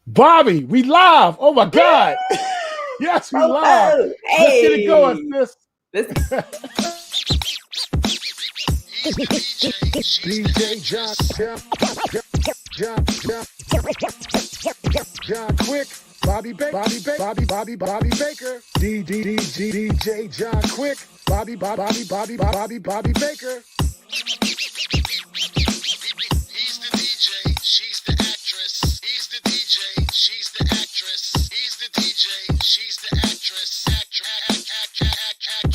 Bobby, we live. Oh my God. Yes, we live. Hey. Let's get it going, sis. Deejay John Quick, Bobby Baker, Bobby Baker, Deejay John Quick, Bobby Baker. He's the DJ, she's the actress. He's the DJ, she's the actress. He's the DJ, she's the actress.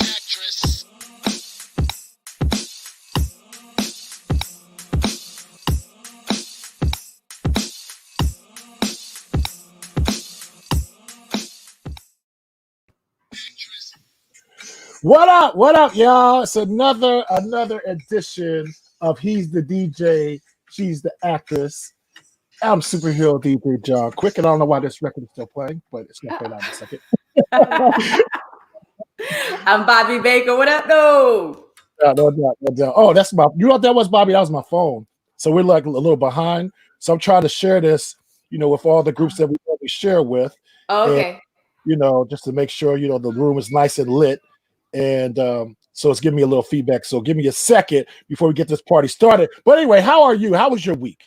Actress. What up, y'all? It's another edition of He's the DJ, She's the Actress. I'm superhero DJ John Quick, and I don't know why this record is still playing, but it's gonna play out in a second. I'm Bobby Baker. What up, though? No doubt. Oh, that's my. You know what that was, Bobby? That was my phone. So we're like a little behind. So I'm trying to share this, with all the groups that we share with. Oh, okay. And, just to make sure the room is nice and lit. And so it's giving me a little feedback. So give me a second before we get this party started. But anyway, how are you? How was your week?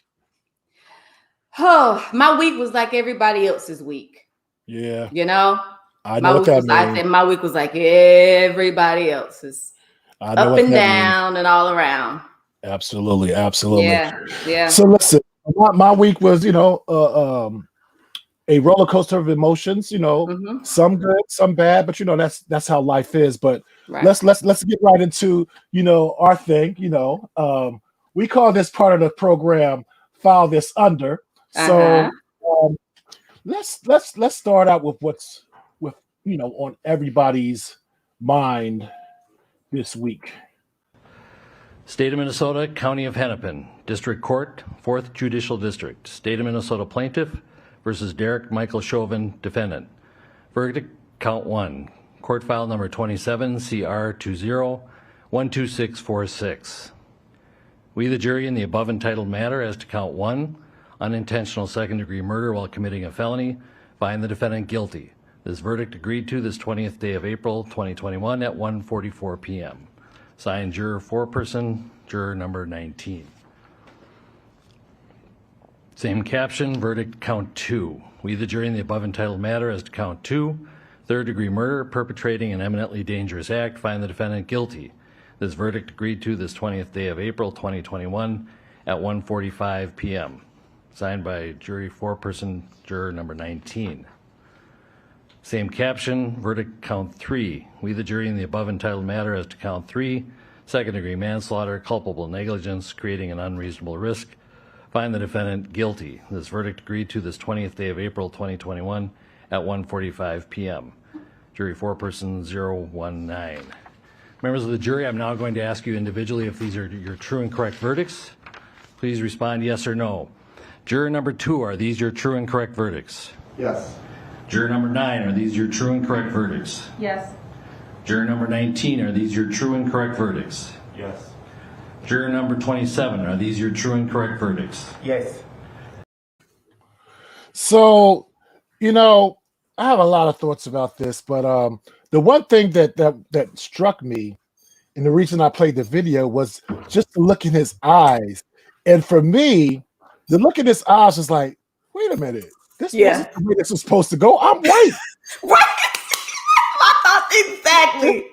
Oh, my week was like everybody else's week. Yeah. I know what that means. I said my week was like everybody else's. Up and down and all around. Absolutely. Yeah. So listen, my week was, a roller coaster of emotions, some good, some bad, but that's how life is. But right. let's get right into our thing. We call this part of the program "File This Under." So let's start out with what's on everybody's mind this week. State of Minnesota, County of Hennepin, District Court, 4th Judicial District. State of Minnesota Plaintiff versus Derek Michael Chauvin, defendant. Verdict, count 1. Court file number 27, CR 20-12646. We, the jury, in the above entitled matter as to count 1, unintentional second-degree murder while committing a felony, find the defendant guilty. This verdict agreed to this 20th day of April 2021 at 1:44 p.m. Signed, juror foreperson, juror number 19. Same caption, verdict count 2. We, the jury, in the above entitled matter as to count 2, third-degree murder, perpetrating an eminently dangerous act, find the defendant guilty. This verdict agreed to this 20th day of April 2021 at 1:45 p.m. Signed by jury foreperson, juror number 19. Same caption, verdict count 3. We, the jury, in the above entitled matter as to count 3, second-degree manslaughter, culpable negligence, creating an unreasonable risk, find the defendant guilty. This verdict agreed to this 20th day of April 2021 at 1:45 p.m. Jury foreperson 019. Members of the jury, I'm now going to ask you individually if these are your true and correct verdicts. Please respond yes or no. Juror number 2, are these your true and correct verdicts? Yes. Juror number 9, are these your true and correct verdicts? Yes. Juror number 19, are these your true and correct verdicts? Yes. Juror number 27, are these your true and correct verdicts? Yes. So, I have a lot of thoughts about this, but the one thing that struck me, and the reason I played the video, was just the look in his eyes. And for me, the look in his eyes was like, wait a minute, this wasn't the way this was supposed to go. I'm white. Right. I thought exactly.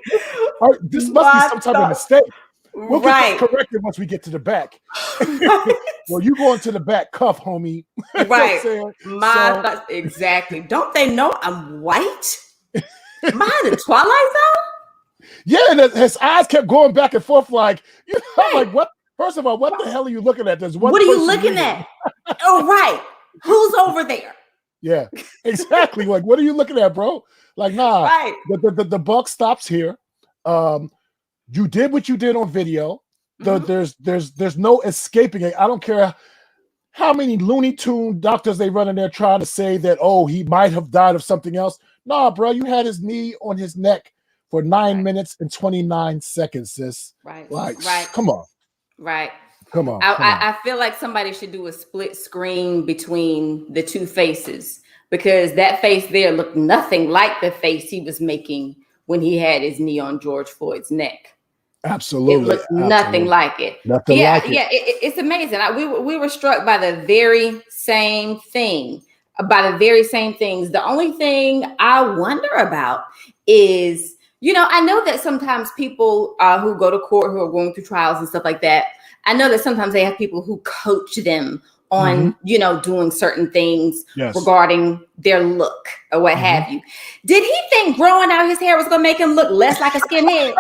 This must be some type of mistake. We'll right. get corrected once we get to the back. Well, you going to the back cuff, homie. Right. Thoughts, exactly. Don't they know I'm white? Am I in the Twilight Zone? Yeah, and his eyes kept going back and forth like, I'm like, what? First of all, what the hell are you looking at? There's one. What are you looking at? Oh, right. Who's over there? Yeah, exactly. Like, what are you looking at, bro? Like, nah. Right. The buck stops here. You did what you did on video. There's no escaping it. I don't care how many Looney Tune doctors they run in there trying to say that, he might have died of something else. Nah, bro, you had his knee on his neck for 9 minutes and 29 seconds, sis. Right. Like, come on. Right. Come on. I feel like somebody should do a split screen between the two faces, because that face there looked nothing like the face he was making when he had his knee on George Floyd's neck. Absolutely. It looked nothing like it. Nothing like it. Yeah, it's amazing. We were struck by the very same thing, by the very same things. The only thing I wonder about is, I know that sometimes people who go to court, who are going through trials and stuff like that, I know that sometimes they have people who coach them on, doing certain things regarding their look or what have you. Did he think growing out his hair was going to make him look less like a skinhead?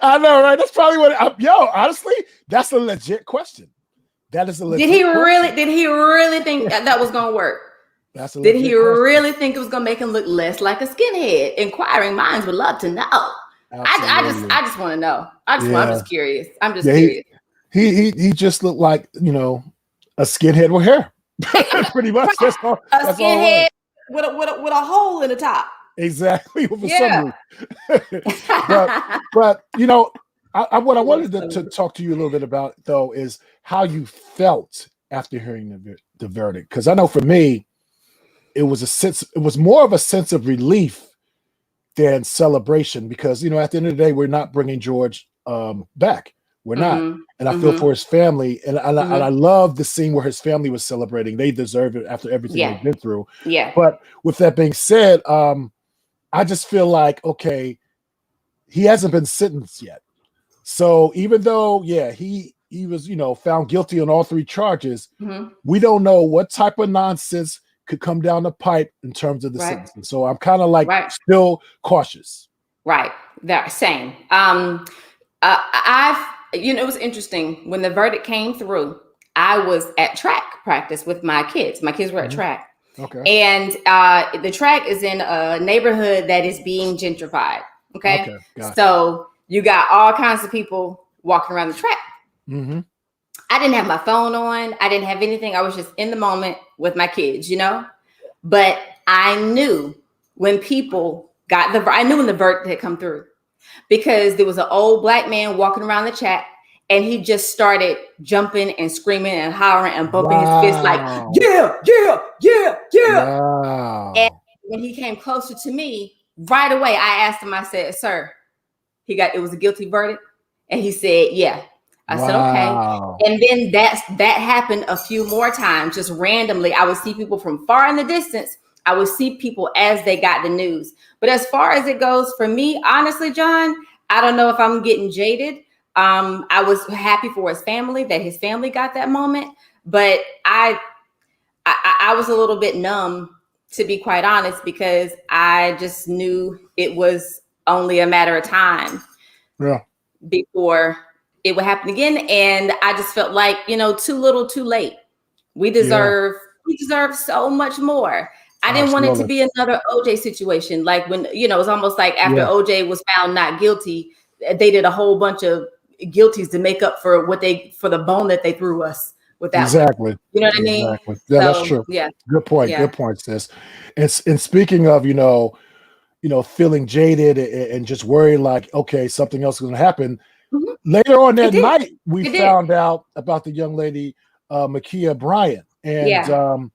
I know, right? That's probably honestly, that's a legit question. That is a legit Did he question. really think that was going to work? That's a Did he question. really think it was going to make him look less like a skinhead? Inquiring minds would love to know. I just want to know. I'm just curious. I'm just curious. He just looked like, a skinhead with hair. Pretty much. That's all. A skinhead with a hole in the top. Exactly. With a sunroof. but what I wanted to talk to you a little bit about, though, is how you felt after hearing the verdict. Because I know for me, it was more of a sense of relief than celebration, because at the end of the day, we're not bringing George back. We're not. And I feel for his family, and I love the scene where his family was celebrating. They deserve it after everything they've been through. Yeah. But with that being said, I just feel like, okay, he hasn't been sentenced yet. So even though, he was, found guilty on all 3 charges, we don't know what type of nonsense could come down the pipe in terms of the sentencing. So I'm kind of like still cautious. Right. That same. It was interesting when the verdict came through. I was at track practice with my kids. My kids were at track. Okay. And the track is in a neighborhood that is being gentrified. Okay. So you got all kinds of people walking around the track. I didn't have my phone on. I didn't have anything. I was just in the moment with my kids, But I knew when people I knew when the verdict had come through, because there was an old black man walking around the track, and he just started jumping and screaming and hollering and bumping his fist like, yeah. Wow. And when he came closer to me, right away, I asked him, I said, "Sir, it was a guilty verdict?" And he said, "Yeah." I said, "Okay." And then that happened a few more times, just randomly. I would see people from far in the distance. I would see people as they got the news. But as far as it goes for me, honestly, John, I don't know if I'm getting jaded. I was happy for his family, that his family got that moment. But I was a little bit numb, to be quite honest, because I just knew it was only a matter of time before it would happen again. And I just felt like, too little, too late. We deserve so much more. I didn't want it to be another OJ situation. Like when, it was almost like after OJ was found not guilty, they did a whole bunch of guilties to make up for the bone that they threw us with that. Exactly. One. You know what I mean? Exactly. Yeah, that's true. Yeah. Good point. Yeah. Good point, sis. And speaking of, feeling jaded and just worried like, okay, something else is going to happen. Later on that night, we found out about the young lady, Ma'Khia Bryant. And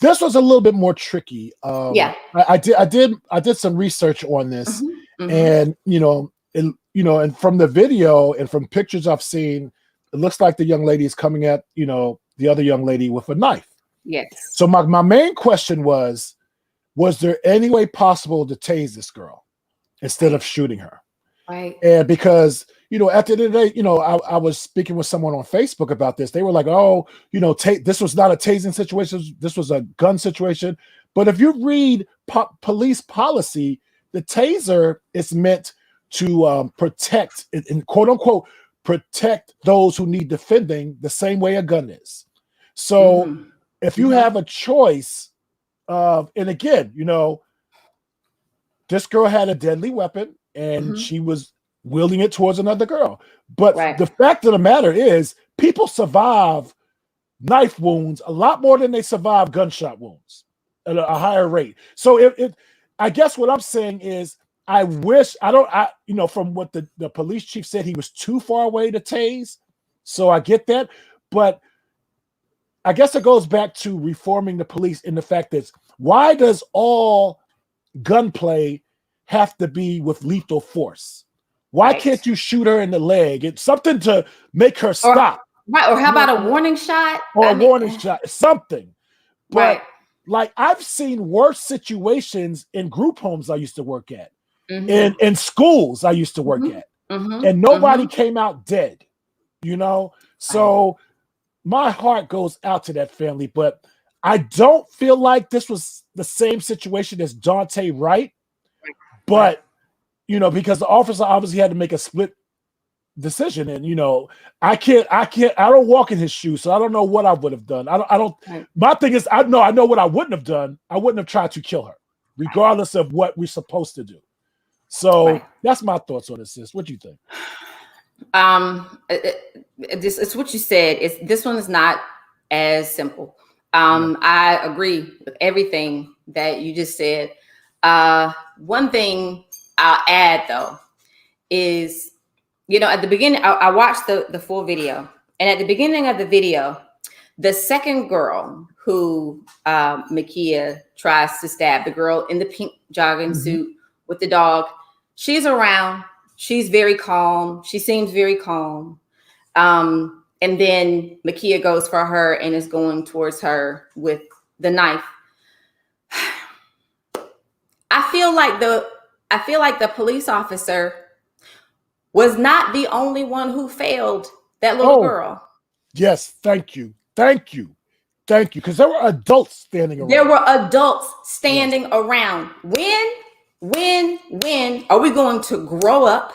this was a little bit more tricky. I did some research on this, and and from the video and from pictures I've seen, it looks like the young lady is coming at the other young lady with a knife. Yes. So my main question was there any way possible to tase this girl instead of shooting her? Right. And because at the end of the day, I was speaking with someone on Facebook about this. They were like, "Oh, this was not a tasing situation. This was a gun situation." But if you read police policy, the taser is meant to protect, in quote unquote, protect those who need defending the same way a gun is. So if you have a choice of, and again, this girl had a deadly weapon and she was wielding it towards another girl. But the fact of the matter is, people survive knife wounds a lot more than they survive gunshot wounds at a higher rate. So I guess what I'm saying is, from what the police chief said, he was too far away to tase. So I get that, but I guess it goes back to reforming the police in the fact that why does all gunplay have to be with lethal force? Why can't you shoot her in the leg? It's something to make her stop. Or how about a warning shot? Or a warning shot, something. But right. Like I've seen worse situations in group homes I used to work at, in schools I used to work at, and nobody came out dead, you know? So my heart goes out to that family, but I don't feel like this was the same situation as Dante Wright, but you know, because the officer obviously had to make a split decision, and you know, I don't walk in his shoes, so I don't know what I would have done. I don't. My thing is, I know what I wouldn't have done. I wouldn't have tried to kill her, regardless of what we're supposed to do. So that's my thoughts on this, sis. What do you think? It's what you said. This one is not as simple. I agree with everything that you just said. One thing I'll add though is, you know, at the beginning, I watched the full video, and at the beginning of the video, the second girl who Makia tries to stab, the girl in the pink jogging suit with the dog, she's around. She's very calm. She seems very calm. And then Makia goes for her and is going towards her with the knife. I feel like the police officer was not the only one who failed that little girl. Yes, thank you. Because there were adults standing around. There were adults standing around. When are we going to grow up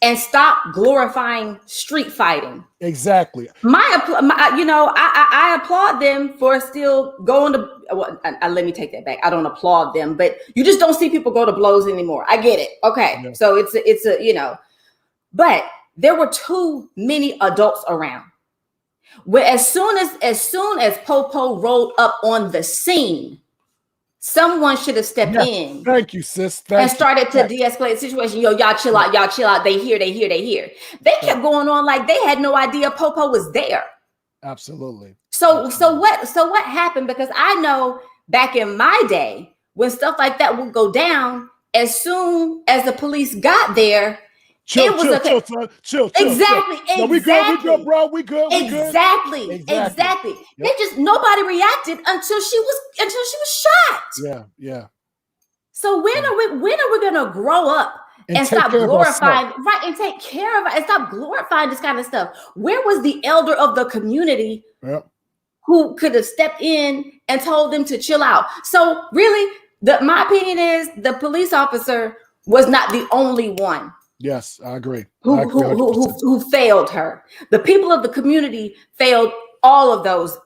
and stop glorifying street fighting? Exactly. I applaud them for still going to. Well, let me take that back. I don't applaud them, but you just don't see people go to blows anymore. I get it. Okay, so it's a you know, but there were too many adults around. Where as soon as Popo rolled up on the scene, someone should have stepped in. Thank you, sis. And started to de-escalate the situation. Yo, y'all chill out. Y'all chill out. They hear. They kept going on like they had no idea Popo was there. Absolutely. So what happened? Because I know back in my day when stuff like that would go down, as soon as the police got there, chill. Exactly. No, we good, bro. We good. Exactly. Yep. They just nobody reacted until she was shot. Yeah. So when are we gonna grow up and stop glorifying and take care of it and stop glorifying this kind of stuff? Where was the elder of the community who could have stepped in and told them to chill out? So really, my opinion is the police officer was not the only one. Yes, I agree. Who failed her? The people of the community failed all of those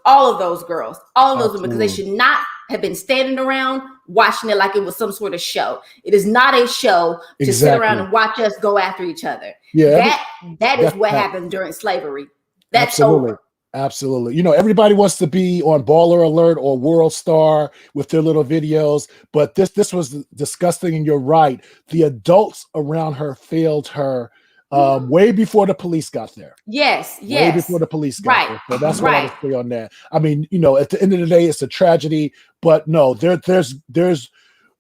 girls, all of those women, because they should not have been standing around watching it like it was some sort of show. It is not a show to sit around and watch us go after each other. Yeah, that is what happened during slavery. That's over. Absolutely. You know, everybody wants to be on Baller Alert or World Star with their little videos, but this was disgusting, and you're right. The adults around her failed her way before the police got there. Yes. Way before the police got there. So that's what I would say on that. I mean, you know, at the end of the day, it's a tragedy, but no, there's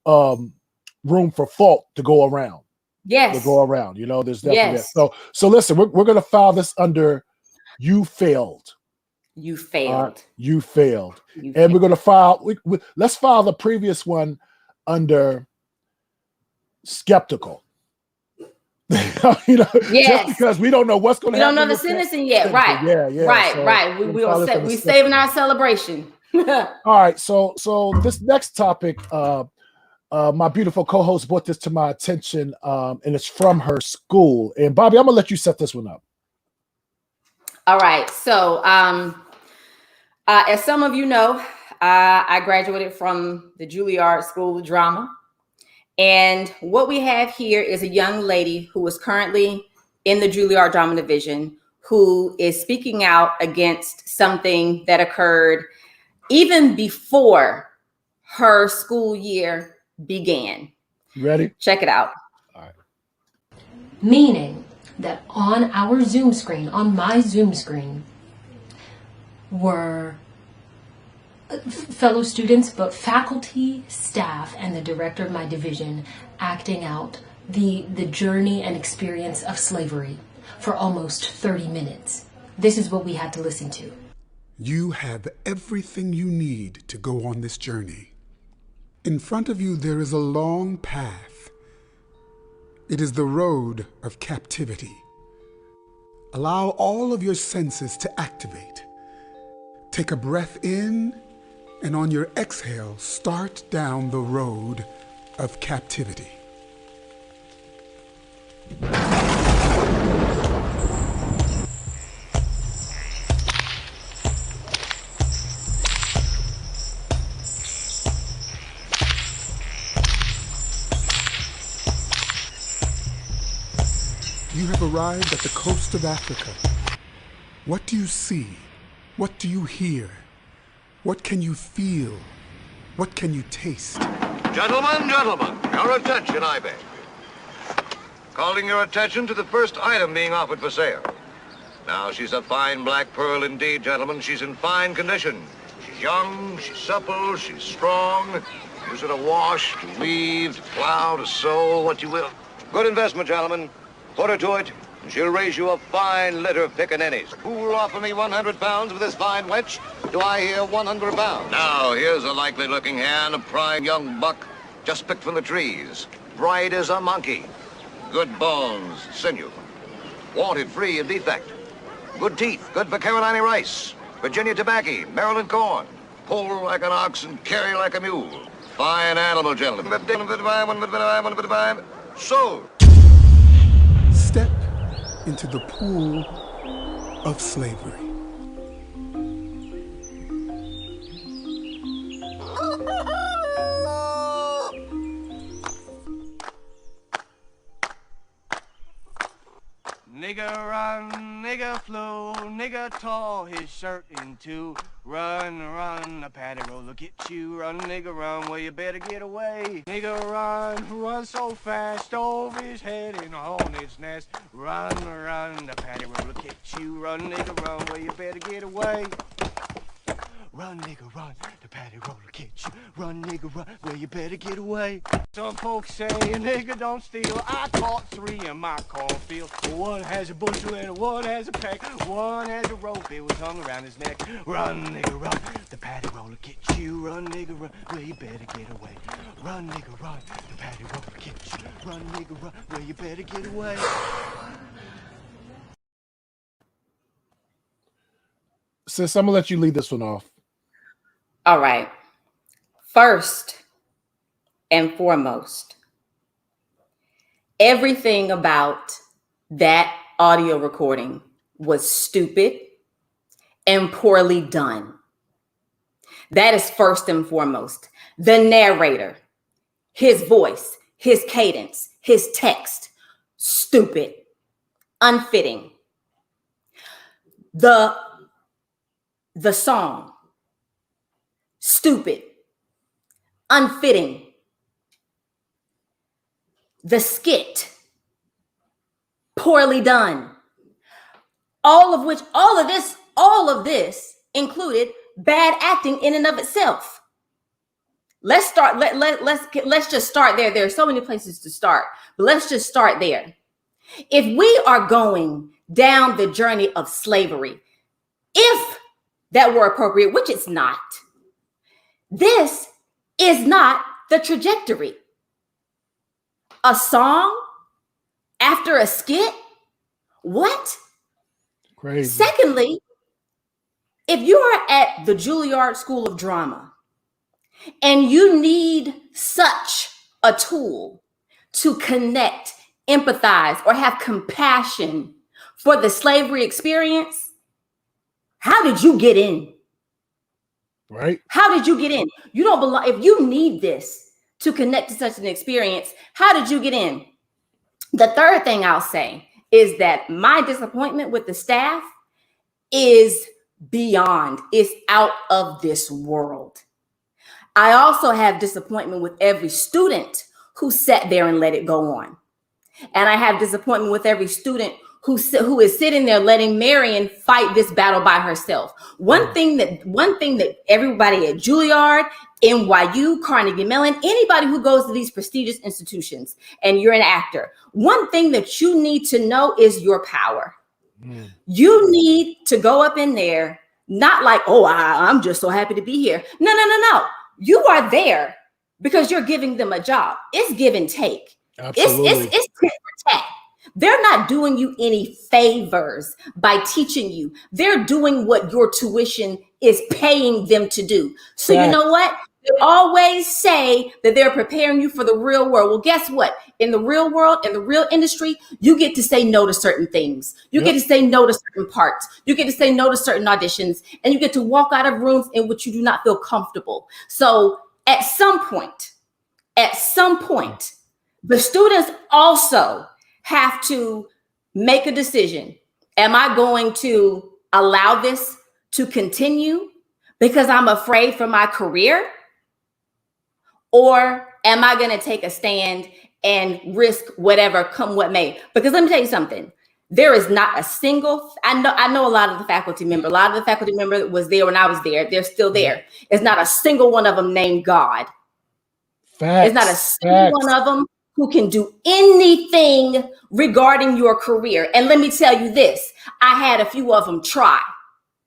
room for fault to go around. Yes. To go around. You know, there's definitely that. So listen, we're gonna file this under you failed. You failed. You failed. And we're going to file. Let's file the previous one under skeptical. You know, just because we don't know what's going to happen. We don't know the sentencing yet. Right. Yeah. Right. We're saving our celebration. All right. So this next topic, my beautiful co-host brought this to my attention, and it's from her school. And Bobby, I'm going to let you set this one up. All right. So, as some of you know, I graduated from the Juilliard School of Drama. And what we have here is a young lady who is currently in the Juilliard Drama Division who is speaking out against something that occurred even before her school year began. You ready? Check it out. All right. Meaning, that on our Zoom screen, on my Zoom screen, were fellow students, but faculty, staff, and the director of my division acting out the journey and experience of slavery for almost 30 minutes. This is what we had to listen to. You have everything you need to go on this journey. In front of you, there is a long path. It is the road of captivity. Allow all of your senses to activate. Take a breath in, and on your exhale, start down the road of captivity. You have arrived at the coast of Africa. What do you see? What do you hear? What can you feel? What can you taste? Gentlemen, your attention, I beg. Calling your attention to the first item being offered for sale. Now, she's a fine black pearl indeed, gentlemen. She's in fine condition. She's young, she's supple, she's strong. Use her to wash, to weave, to plow, to sow, what you will. Good investment, gentlemen. Put her to it, and she'll raise you a fine litter of pickaninnies. Who'll offer me 100 pounds for this fine wench? Do I hear 100 pounds? Now, here's a likely-looking hand, a prime young buck, just picked from the trees. Bright as a monkey. Good bones, sinew. Wanted free of defect. Good teeth, good for Carolina rice. Virginia tobacco, Maryland corn. Pull like an ox and carry like a mule. Fine animal, gentlemen. Sold. Step into the pool of slavery. Nigga run, nigga flew, nigga tore his shirt in two. Run, run, the paddy roller get you. Run, nigga, run, well, you better get away. Nigga run, run so fast, over his head in a hornet's nest. Run, run, the paddy roller get you. Run, nigga, run, well, you better get away. Run, nigga, run, the paddy roller get you. Run, nigga, run, well, you better get away. Some folks say a nigga don't steal. I caught 3 in my cornfield. One has a bushel and one has a peck. One has a rope, it was hung around his neck. Run, nigga, run, the paddy roller get you. Run, nigga, run, well, you better get away. Run, nigga, run, the paddy roller get you. Run, nigga, run, well, you better get away. Sis, I'm gonna let you lead this one off. All right. First and foremost, everything about that audio recording was stupid and poorly done. That is first and foremost. The narrator, his voice, his cadence, his text, stupid, unfitting. The song, stupid, unfitting. The skit, poorly done. All of this included bad acting in and of itself. Let's just start there. There are so many places to start, but let's just start there. If we are going down the journey of slavery, if that were appropriate, which it's not, this is not the trajectory. A song after a skit? What? Crazy. Secondly, if you are at the Juilliard School of Drama and you need such a tool to connect, empathize, or have compassion for the slavery experience, how did you get in? Right? How did you get in? You don't belong. If you need this to connect to such an experience, how did you get in? The third thing I'll say is that my disappointment with the staff is beyond, it's out of this world. I also have disappointment with every student who sat there and let it go on. And I have disappointment with every student who is sitting there letting Marion fight this battle by herself. One thing that everybody at Juilliard, NYU, Carnegie Mellon, anybody who goes to these prestigious institutions and you're an actor, one thing that you need to know is your power. You need to go up in there, not like, oh, I'm just so happy to be here. No. You are there because you're giving them a job. It's give and take. Absolutely. It's tit for tat. They're not doing you any favors by teaching you. They're doing what your tuition is paying them to do. So you know what? They always say that they're preparing you for the real world. Well, guess what? In the real world, in the real industry, you get to say no to certain things. You get to say no to certain parts. You get to say no to certain auditions. And you get to walk out of rooms in which you do not feel comfortable. So at some point, the students also have to make a decision. Am I going to allow this to continue because I'm afraid for my career? Or am I going to take a stand and risk whatever come what may? Because let me tell you something. There is not a single, I know a lot of the faculty member was there when I was there. They're still there. It's not a single one of them named God. It's not a single one of them who can do anything regarding your career. And let me tell you this, I had a few of them try.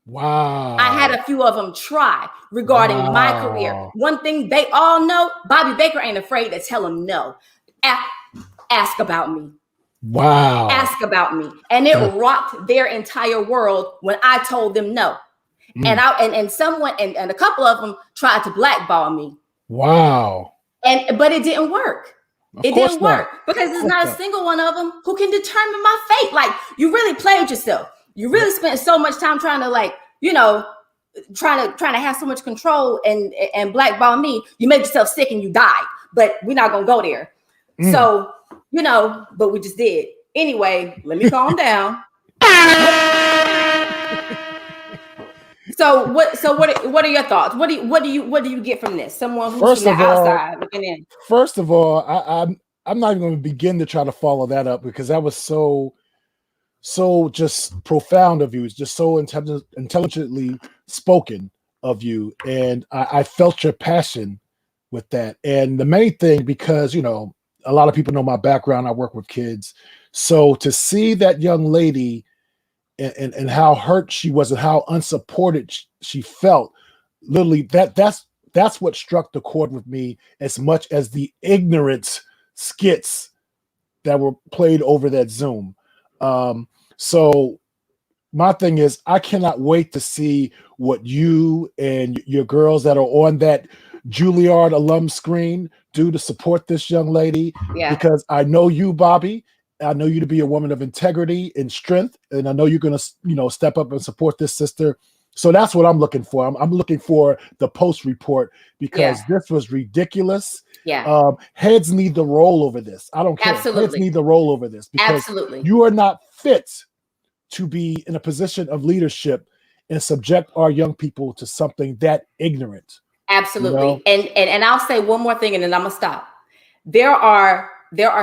Wow. I had a few of them try regarding my career. One thing they all know, Bobby Baker ain't afraid to tell them no. Ask about me. Wow. Ask about me. And it rocked their entire world when I told them no. And someone and a couple of them tried to blackball me. Wow. But it didn't work. It didn't work because there's not a single one of them who can determine my fate. Like, you really played yourself. You really spent so much time trying to trying to have so much control and blackball me. You made yourself sick and you died. But we're not gonna go there. So, but we just did. Anyway, let me calm down. So what are your thoughts? What do you get from this? Someone who's from the outside looking in. First of all, I'm not even going to begin to try to follow that up because that was so just profound of you. It's just so intelligently spoken of you, and I felt your passion with that. And the main thing, because a lot of people know my background. I work with kids, so to see that young lady. And how hurt she was and how unsupported she felt, literally that's what struck the chord with me as much as the ignorant skits that were played over that Zoom. So my thing is, I cannot wait to see what you and your girls that are on that Juilliard alum screen do to support this young lady. Yeah. Because I know you, Bobby. I know you to be a woman of integrity and strength, and I know you're going to, step up and support this sister. So that's what I'm looking for. I'm looking for the post report because this was ridiculous. Yeah. Heads need to roll over this. I don't care. Absolutely. Heads need to roll over this because you are not fit to be in a position of leadership and subject our young people to something that ignorant. Absolutely. And I'll say one more thing and then I'm gonna stop. There are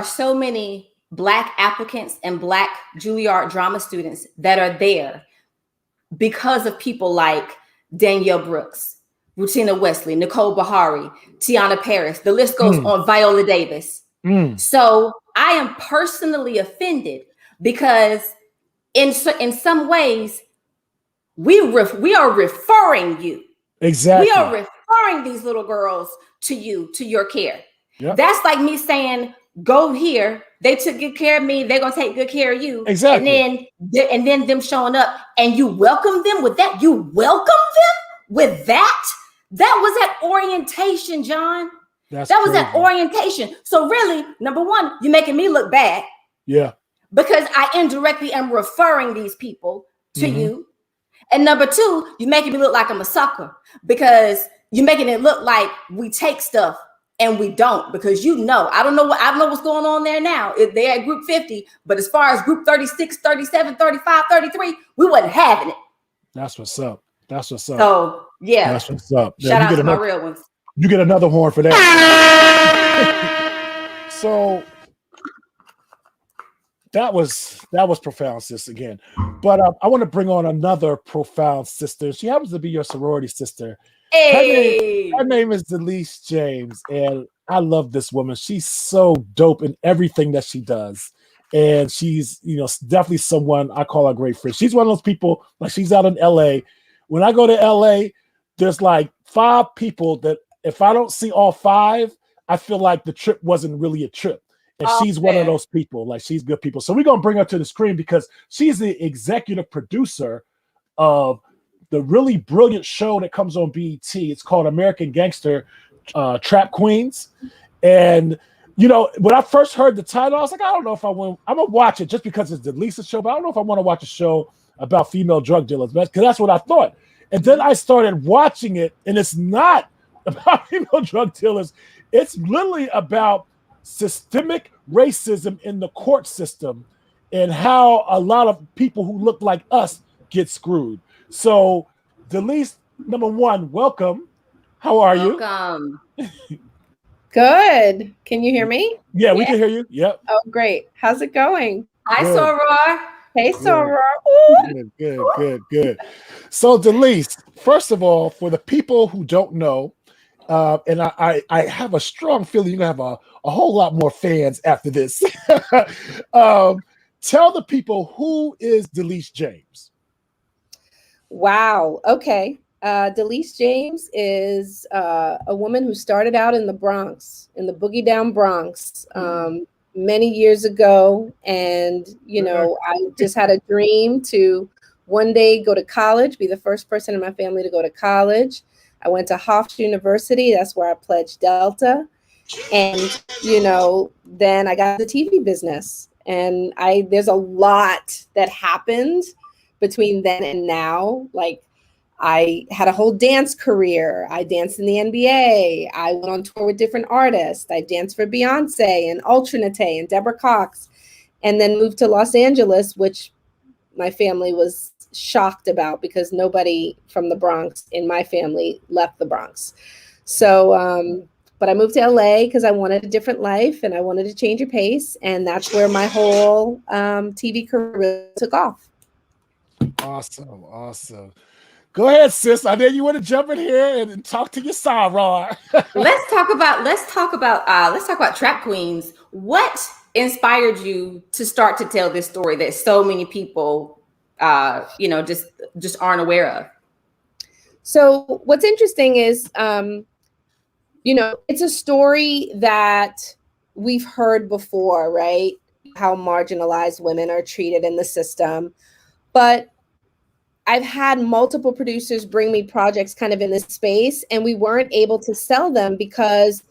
so many Black applicants and Black Juilliard drama students that are there because of people like Danielle Brooks, Rutina Wesley, Nicole Bahari, Tiana Paris. The list goes on, Viola Davis. So I am personally offended because in some ways we are referring you. Exactly. We are referring these little girls to you, to your care. Yep. That's like me saying, go here. They took good care of me. They're going to take good care of you. Exactly. And then them showing up and you welcome them with that. You welcome them with that. That was at orientation, John. That was at orientation. So really, number one, you're making me look bad. Yeah. Because I indirectly am referring these people to you. And number two, you're making me look like I'm a sucker because you're making it look like we take stuff and we don't, because I don't know what's going on there now. They're at group 50, but as far as group 36, 37, 35, 33, we wasn't having it. That's what's up. So yeah. That's what's up. Shout out to my real ones. You get another horn for that. So That was profound, sis. Again, but I want to bring on another profound sister. She happens to be your sorority sister. Hey, her name is Delece James, and I love this woman. She's so dope in everything that she does, and she's definitely someone I call a great friend. She's one of those people, like, she's out in LA. When I go to LA, there's like 5 people that if I don't see all 5, I feel like the trip wasn't really a trip. And she's one of those people. Like, she's good people. So we're gonna bring her to the screen because she's the executive producer of the really brilliant show that comes on BET. It's called American Gangster, Trap Queens. And when I first heard the title, I was like, I don't know if I want. I'm gonna watch it just because it's the Lisa show, but I don't know if I want to watch a show about female drug dealers, because that's what I thought. And then I started watching it, and it's not about female drug dealers. It's literally about systemic racism in the court system and how a lot of people who look like us get screwed. So, Delece, number one, welcome. How are you? Welcome. Good. Can you hear me? Yeah, we can hear you. Yep. Oh, great. How's it going? Hi, Soror. Hey, Soror. Good. So, Delece, first of all, for the people who don't know, and I have a strong feeling you're going to have a whole lot more fans after this. Tell the people, who is Delece James? Wow. Okay. Delece James is a woman who started out in the Bronx, in the boogie down Bronx, many years ago. And, I just had a dream to one day go to college, be the first person in my family to go to college. I went to Hofstra University. That's where I pledged Delta. And, then I got the TV business. And there's a lot that happened between then and now. Like, I had a whole dance career. I danced in the NBA. I went on tour with different artists. I danced for Beyonce and Ultranate and Deborah Cox, and then moved to Los Angeles, which my family was shocked about because nobody from the Bronx in my family left the Bronx. So, but I moved to LA because I wanted a different life and I wanted to change a pace. And that's where my whole TV career took off. Awesome. Go ahead, sis. I know you want to jump in here and talk to your soror. Let's talk about Trap Queens. What inspired you to start to tell this story that so many people, just aren't aware of? So what's interesting is, it's a story that we've heard before, right? How marginalized women are treated in the system, but I've had multiple producers bring me projects kind of in this space, and we weren't able to sell them because,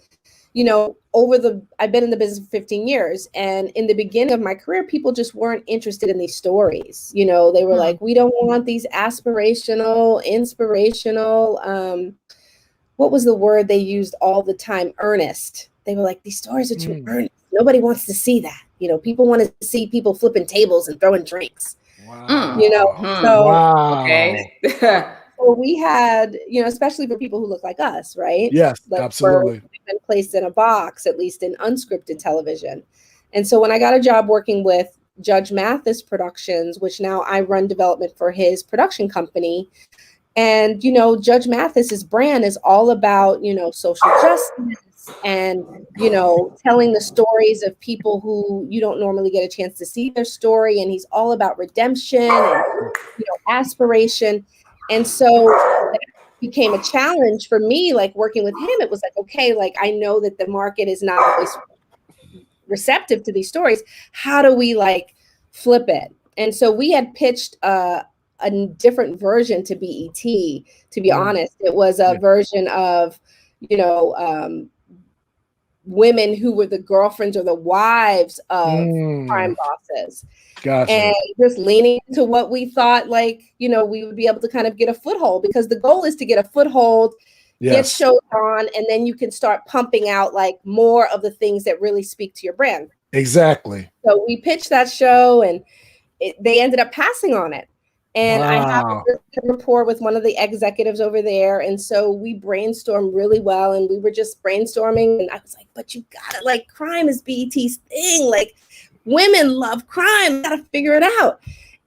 I've been in the business for 15 years. And in the beginning of my career, people just weren't interested in these stories. They were like, we don't want these aspirational, inspirational, what was the word they used all the time? Earnest. They were like, these stories are too earnest. Nobody wants to see that. People want to see people flipping tables and throwing drinks. Wow. Okay. So we had, especially for people who look like us, right? Yes, like absolutely. We've been placed in a box, at least in unscripted television. And so when I got a job working with Judge Mathis Productions, which now I run development for his production company, and, Judge Mathis's brand is all about, social justice and, telling the stories of people who you don't normally get a chance to see their story. And he's all about redemption and, aspiration. And so that became a challenge for me, like working with him. It was like, okay, like, I know that the market is not always receptive to these stories. How do we flip it? And so we had pitched a different version to BET, to be honest. It was a version of, women who were the girlfriends or the wives of crime bosses. Gotcha. And just leaning into what we thought, we would be able to kind of get a foothold, because the goal is to get a foothold, get shows on, and then you can start pumping out more of the things that really speak to your brand. Exactly. So we pitched that show, and they ended up passing on it. And I have a rapport with one of the executives over there. And so we brainstormed really well, and we were just brainstorming. And I was like, but you gotta, crime is BET's thing. women love crime. Gotta figure it out.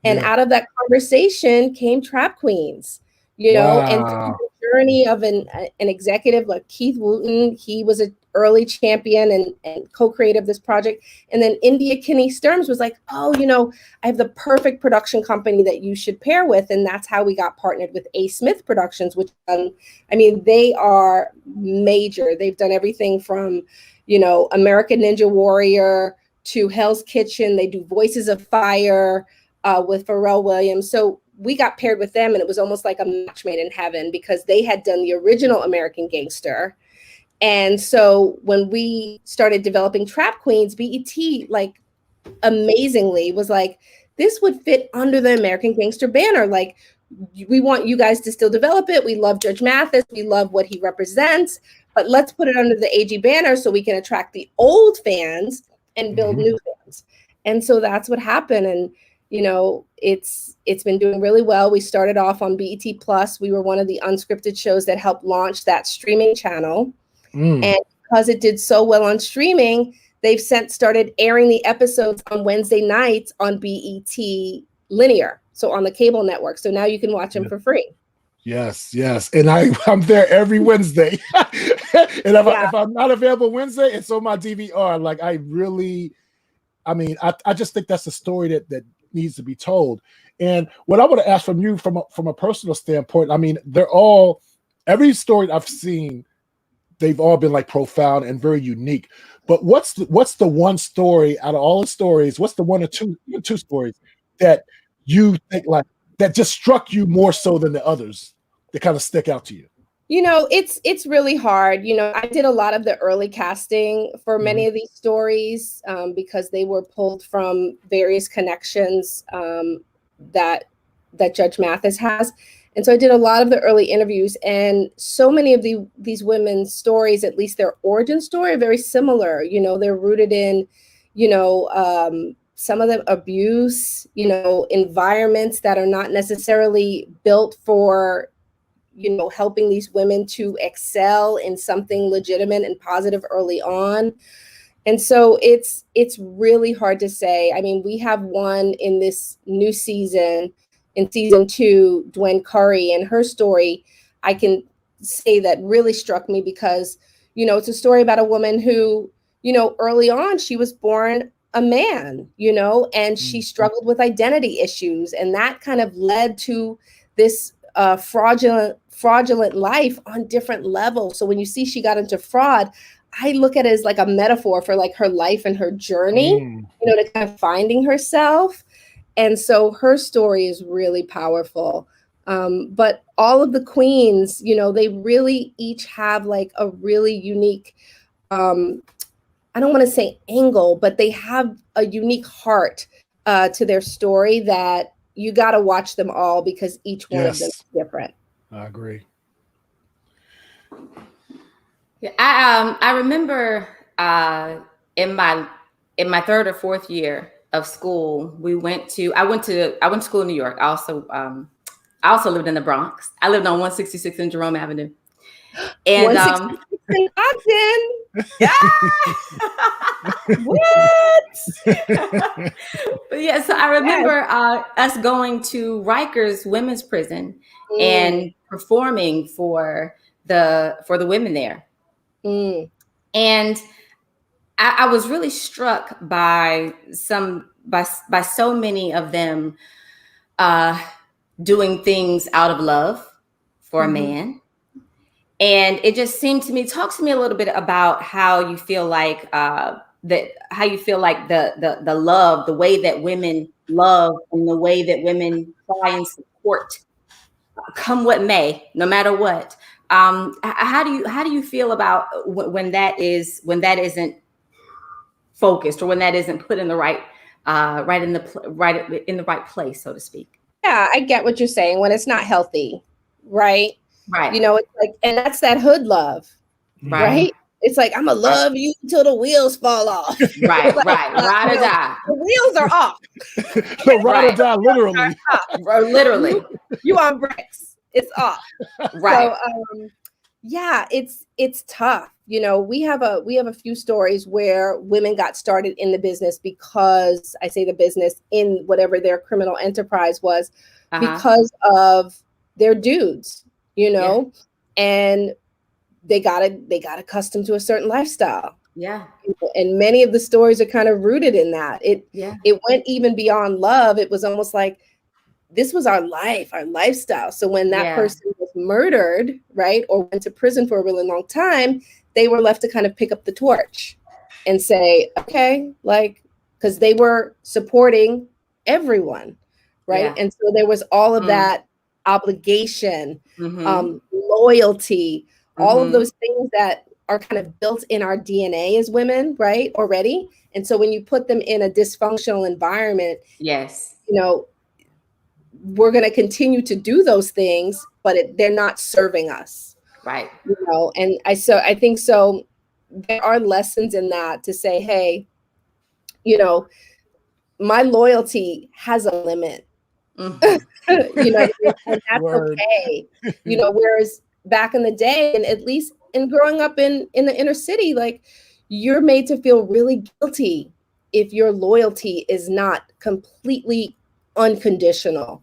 And out of that conversation came Trap Queens, you know, and through the journey of an executive like Keith Wooten, he was an early champion and co-creator of this project. And then India Kinney Sturms was like, oh, you know, I have the perfect production company that you should pair with. And that's how we got partnered with A. Smith Productions, which, I mean, they are major. They've done everything from, you know, American Ninja Warrior to Hell's Kitchen. They do Voices of Fire with Pharrell Williams. So we got paired with them, and it was almost like a match made in heaven because they had done the original American Gangster. And so when we started developing Trap Queens, BET, like, amazingly was like, this would fit under the American Gangster banner. Like, we want you guys to still develop it. We love Judge Mathis. We love what he represents, but let's put it under the AG banner so we can attract the old fans and build new fans. And so that's what happened. And, you know, it's been doing really well. We started off on BET Plus. We were one of the unscripted shows that helped launch that streaming channel. And because it did so well on streaming, they've since started airing the episodes on Wednesday nights on BET Linear, so on the cable network. So now you can watch them for free. Yes. And I'm there every Wednesday. And if I'm not available Wednesday, it's on my DVR. Like, I just think that's a story that needs to be told. And what I want to ask from you from a personal standpoint, I mean, every story I've seen, they've all been like profound and very unique. But what's the one story out of all the stories? What's the one or two stories that you think like that just struck you more so than the others that kind of stick out to you? You know, it's really hard. You know, I did a lot of the early casting for many of these stories because they were pulled from various connections that Judge Mathis has. And so I did a lot of the early interviews, and so many of these women's stories, at least their origin story, are very similar. You know, they're rooted in, you know, some of them abuse, you know, environments that are not necessarily built for, you know, helping these women to excel in something legitimate and positive early on. And so it's really hard to say. I mean, we have one in this new season, in season 2, Dwayne Curry, and her story, I can say that really struck me because, you know, it's a story about a woman who, you know, early on, she was born a man, you know, and she struggled with identity issues. And that kind of led to this fraudulent life on different levels. So when you see she got into fraud, I look at it as like a metaphor for like her life and her journey, you know, to kind of finding herself. And so her story is really powerful. But all of the queens, you know, they really each have like a really unique, I don't want to say angle, but they have a unique heart to their story that you got to watch them all because each one of them is different. I agree. Yeah, I remember in my 3rd or 4th year of school, I went to school in New York. I also lived in the Bronx. I lived on 166 in Jerome Avenue. And 166 in Ogden. What? But yeah, so I remember us going to Rikers Women's Prison and performing for the women there. And I was really struck by so many of them doing things out of love for a man. And it just seemed to me, talk to me a little bit about how you feel like the love, the way that women love and the way that women try and support, come what may, no matter what. How do you feel about when that isn't focused, or when that isn't put in the right in the right place, so to speak? Yeah, I get what you're saying. When it's not healthy, right? Right. You know, it's like, and that's that hood love, right? It's like, I'm gonna love you until the wheels fall off. Right, Like, right. Ride or die. The wheels are off. Ride or die, literally. Literally. You on bricks. It's off. Right. So, Yeah, it's tough. You know, we have a few stories where women got started in the business because, I say the business, in whatever their criminal enterprise was, because of their dudes, you know, and they got accustomed to a certain lifestyle. Yeah. And many of the stories are kind of rooted in that. It went even beyond love. It was almost like, this was our life, our lifestyle. So when that person was murdered, right, or went to prison for a really long time, they were left to kind of pick up the torch and say, okay, like, because they were supporting everyone, right? And so there was all of that obligation, loyalty, all of those things that are kind of built in our DNA as women, right, already. And so when you put them in a dysfunctional environment, you know, we're going to continue to do those things, but they're not serving us. Right. You know, and I think so there are lessons in that to say, hey, you know, my loyalty has a limit. You know, and that's okay. You know, whereas back in the day, and at least in growing up in the inner city, like, you're made to feel really guilty if your loyalty is not completely unconditional.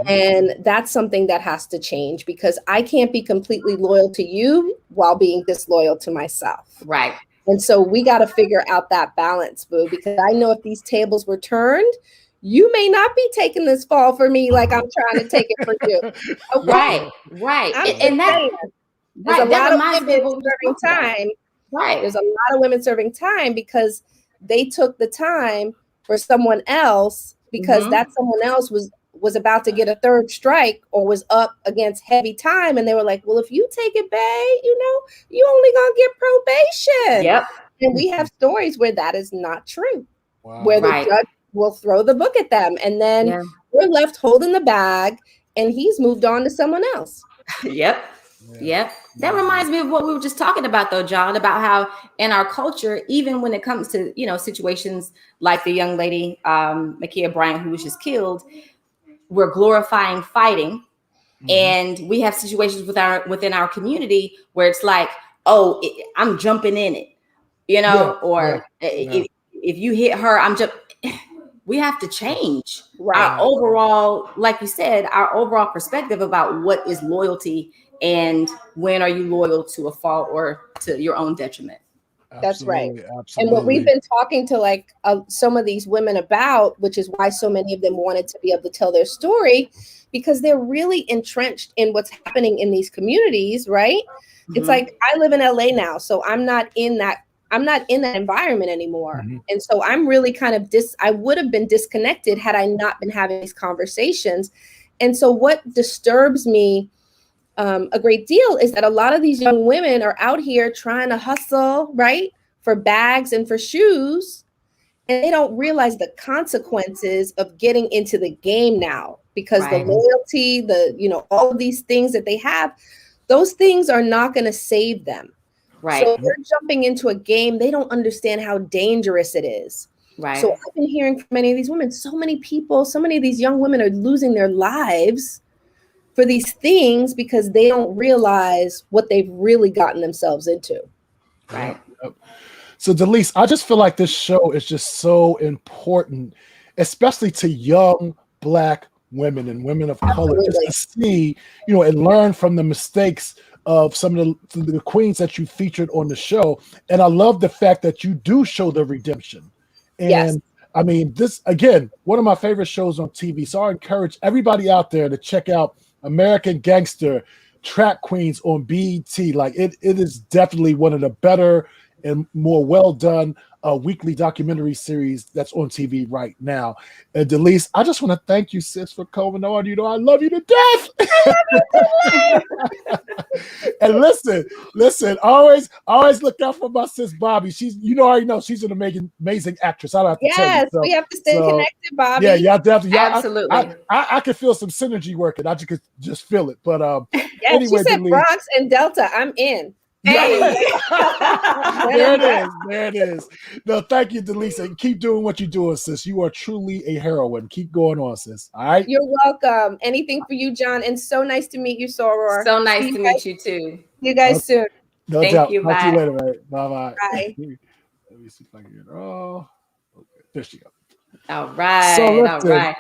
And that's something that has to change, because I can't be completely loyal to you while being disloyal to myself. Right. And so we got to figure out that balance, boo, because I know if these tables were turned, you may not be taking this fall for me like I'm trying to take it for you. Okay? Right. And that's there's a lot of women serving time. Right. There's a lot of women serving time because they took the time for someone else, because that someone else was about to get a third strike or was up against heavy time. And they were like, well, if you take it, babe, you know, you only gonna get probation. And we have stories where that is not true, where the judge will throw the book at them. And then we're left holding the bag and he's moved on to someone else. That reminds me of what we were just talking about, though, John, about how in our culture, even when it comes to, you know, situations like the young lady, Ma'Khia Bryant, who was just killed, we're glorifying fighting. And we have situations within our community where it's like, oh, I'm jumping in it, you know, if you hit her, I'm just, we have to change our overall, like you said, our overall perspective about what is loyalty and when are you loyal to a fault or to your own detriment. That's right. And what we've been talking to like some of these women about, which is why so many of them wanted to be able to tell their story, because they're really entrenched in what's happening in these communities, right? It's like, I live in LA now, so I'm not in that environment anymore. And so I'm really kind of I would have been disconnected had I not been having these conversations. And so what disturbs me a great deal is that a lot of these young women are out here trying to hustle, right, for bags and for shoes, and they don't realize the consequences of getting into the game now, because the loyalty, you know, all of these things that they have, those things are not going to save them. So they're jumping into a game. They don't understand how dangerous it is. So I've been hearing from many of these women, so many of these young women are losing their lives for these things because they don't realize what they've really gotten themselves into. So Delece, I just feel like this show is just so important, especially to young Black women and women of color, just to see, you know, and learn from the mistakes of some of the queens that you featured on the show. And I love the fact that you do show the redemption. And I mean, this, again, one of my favorite shows on TV. So I encourage everybody out there to check out American Gangster, Track Queens on BET. Like, it is definitely one of the better and more well done weekly documentary series that's on TV right now. And Delece, I just want to thank you, sis, for coming on. You know, I love you to death. And listen, always look out for my sis Bobby. She's, you know, I already know she's an amazing actress. I don't have to tell you. So, we have to stay connected, Bobby. Yeah, definitely. Absolutely. I can feel some synergy working. I could just feel it. But anyway, she said Bronx and Delta. I'm in. Hey. There it is. There it is. No, thank you, Delece. And keep doing what you're doing, sis. You are truly a heroine. Keep going on, sis. All right. You're welcome. Anything for you, John. And so nice to meet you, Soror. So nice to meet you too. See you guys soon. No Thank doubt. you. Talk to you Bye. later, right? Bye-bye. Bye. Let me see if I can get her. Oh, okay. There she goes. All right. So All listen, right.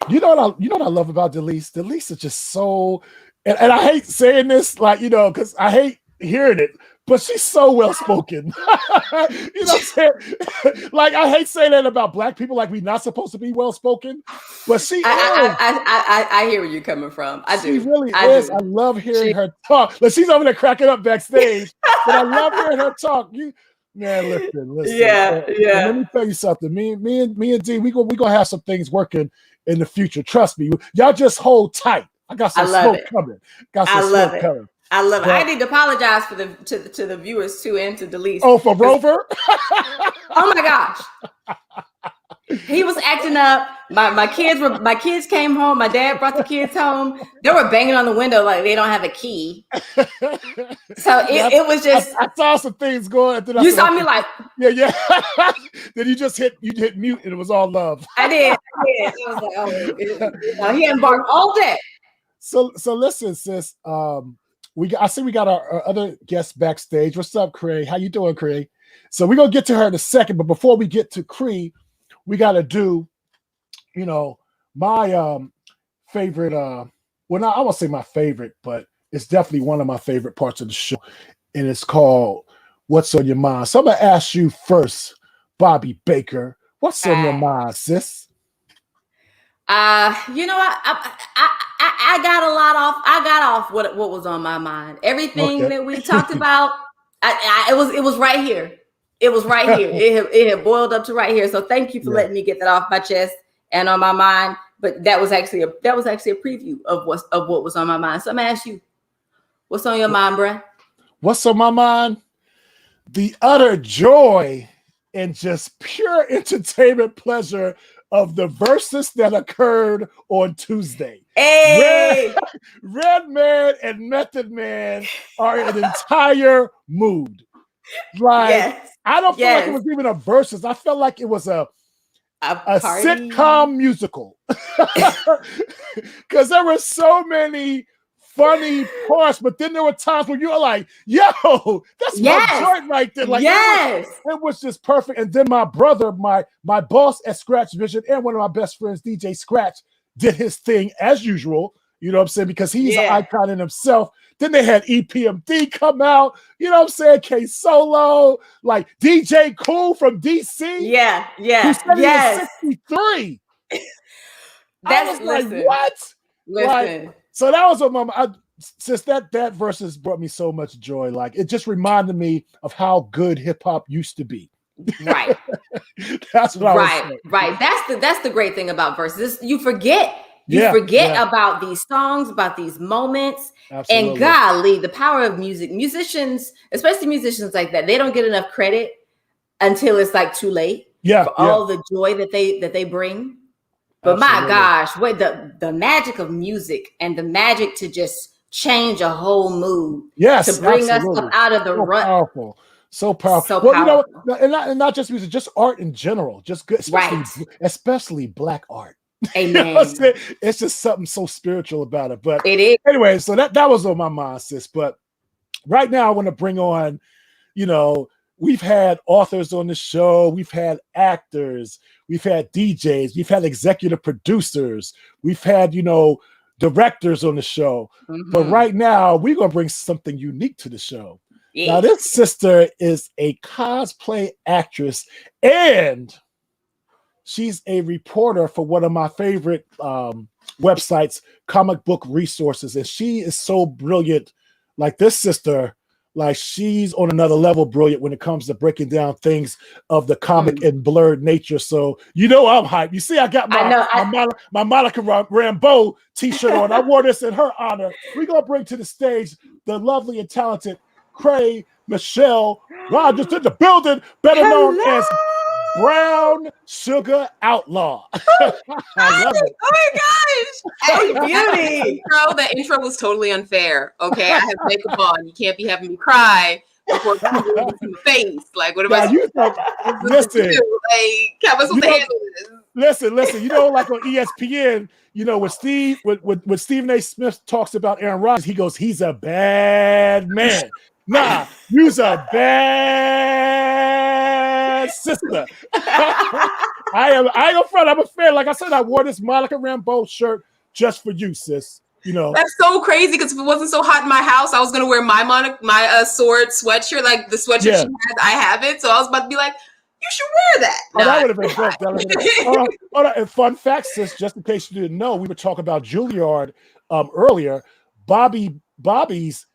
you know what I love about Delece? Delece is just so, and I hate saying this, like, because I hate hearing it, but she's so well spoken. You know what I'm saying? Like, I hate saying that about Black people, like we're not supposed to be well spoken, but she is. I hear where you're coming from. She really is. I love hearing her talk. Like, she's over there cracking up backstage, but I love hearing her talk. Man, listen. Yeah. Let me tell you something. Me and Dee, we gonna have some things working in the future. Trust me. Y'all just hold tight. I got some smoke coming. I love it. I need to apologize for to the viewers too, and to Delece. Oh, for Rover? Oh my gosh. He was acting up. My kids came home. My dad brought the kids home. They were banging on the window like they don't have a key. So it was just. I saw some things going. You saw me like. Yeah. Then you hit mute and it was all love. I did. I was like, oh, he embarked all day. So listen, sis. I see we got our other guest backstage. What's up, Cree? How you doing, Cree? So we're gonna get to her in a second, but before we get to Cree, we gotta do, my favorite. Well, I won't say my favorite, but it's definitely one of my favorite parts of the show, and it's called "What's on Your Mind." So I'm gonna ask you first, Bobby Baker. What's on your mind, sis? I got a lot off. I got off what was on my mind. Everything that we talked about, it was right here. It was right here. It had boiled up to right here. So thank you for letting me get that off my chest and on my mind. But that was actually a preview of what was on my mind. So I'm gonna ask you, what's on your mind, bruh? What's on my mind? The utter joy and just pure entertainment pleasure of the verses that occurred on Tuesday. Hey! Redman and Method Man are an entire mood. Like, I don't feel like it was even a verses. I felt like it was a sitcom musical. Because there were so many funny parts, but then there were times where you were like, yo, that's my joint right there. Like, it was just perfect. And then my brother, my boss at Scratch Vision, and one of my best friends, Deejay Scratch, did his thing as usual. You know what I'm saying? Because he's an icon in himself. Then they had EPMD come out. You know what I'm saying? K Solo, like DJ Cool from DC. Yeah. Who said he was 63. I was like, what? Listen. Like, so that was what since that versus brought me so much joy. Like, it just reminded me of how good hip hop used to be. Right. That's what I was saying. Right. That's the great thing about verses. You forget about these songs, about these moments. Absolutely. And golly, the power of music. Musicians, especially musicians like that, they don't get enough credit until it's like too late. Yeah. For all the joy that they bring. But my gosh, wait, the magic of music and the magic to just change a whole mood. Yes, to bring us up out of the rut. Powerful. So powerful. So powerful. And not just music, just art in general. Just good, especially Black art. Amen. It's just something so spiritual about it. But it is. Anyway, so that was on my mind, sis. But right now I want to bring on, we've had authors on the show, we've had actors, we've had DJs, we've had executive producers, we've had, directors on the show. Mm-hmm. But right now, we're going to bring something unique to the show. Yeah. Now, this sister is a cosplay actress, and she's a reporter for one of my favorite websites, Comic Book Resources. And she is so brilliant. Like, this sister, like, she's on another level brilliant when it comes to breaking down things of the comic and blurred nature. So, I'm hyped. You see, I got my Monica Rambeau t-shirt on. I wore this in her honor. We're going to bring to the stage the lovely and talented Cree Michelle Rogers in the building, better known as Brown Suga Outlaw. I love it. Oh my gosh. Hey, beauty. That intro was totally unfair. Okay, I have makeup on. You can't be having me cry Before people in the face, like what am I listen, supposed to do? Like, how am I supposed to handle this? Listen. You know, like on ESPN, you know, when Stephen A. Smith talks about Aaron Rodgers, he goes, "He's a bad man." Nah, you's a bad sister. I ain't gonna front. I'm a fan. Like I said, I wore this Monica Rambeau shirt just for you, sis. You know, that's so crazy because if it wasn't so hot in my house, I was gonna wear my sword sweatshirt, like the sweatshirt she has. I have it, so I was about to be like, "You should wear that." Oh, that would have been dope. Hold on. And fun fact, sis, just in case you didn't know, we were talking about Juilliard earlier. Bobby's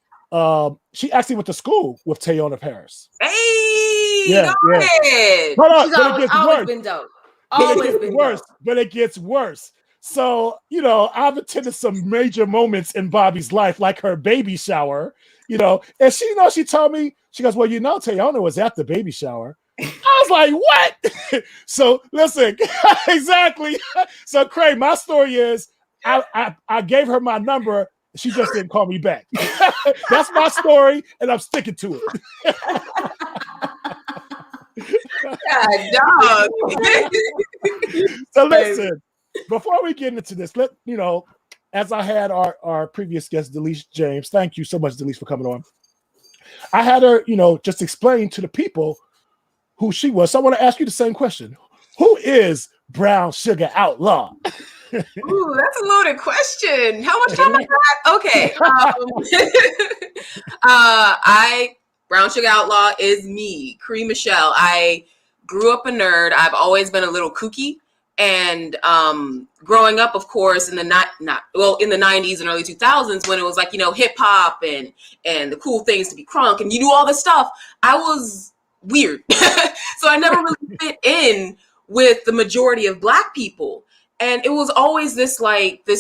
she actually went to school with Teyonah Paris. Hey, hold on, but it gets worse. Been dope. But it gets worse. So, you know, I've attended some major moments in Bobby's life, like her baby shower, you know, and she told me, she goes, well, you know, Teyonah was at the baby shower. I was like, what? So listen, exactly. So Cree, my story is I gave her my number. She just didn't call me back. That's my story, and I'm sticking to it. Dog. So listen, before we get into this, as I had our previous guest, Delece James, thank you so much, Delece, for coming on. I had her, just explain to the people who she was. So I want to ask you the same question. Who is Brown Suga Outlaw? Ooh, that's a loaded question. How much time I got? Okay. Brown Suga Outlaw is me, Cree Michelle. I grew up a nerd. I've always been a little kooky. And growing up, of course, in the 90s and early 2000s, when it was like, hip hop and the cool things to be crunk and you do all this stuff, I was weird. So I never really fit in with the majority of Black people. And it was always this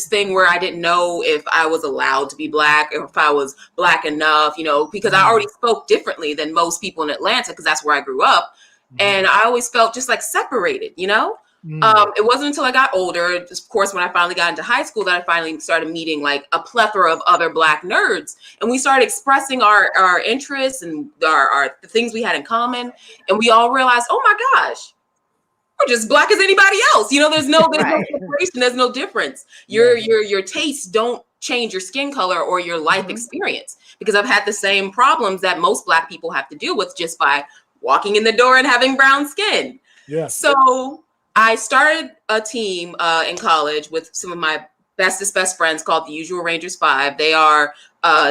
thing where I didn't know if I was allowed to be Black or if I was Black enough, because I already spoke differently than most people in Atlanta because that's where I grew up. And I always felt just like separated, It wasn't until I got older, of course, when I finally got into high school, that I finally started meeting like a plethora of other Black nerds. And we started expressing our interests and the things we had in common. And we all realized, oh my gosh, we're just Black as anybody else. There's no separation, there's no difference. Your tastes don't change your skin color or your life experience, because I've had the same problems that most Black people have to deal with just by walking in the door and having brown skin. Yeah. So I started a team in college with some of my best friends called the Usual Rangers 5. They are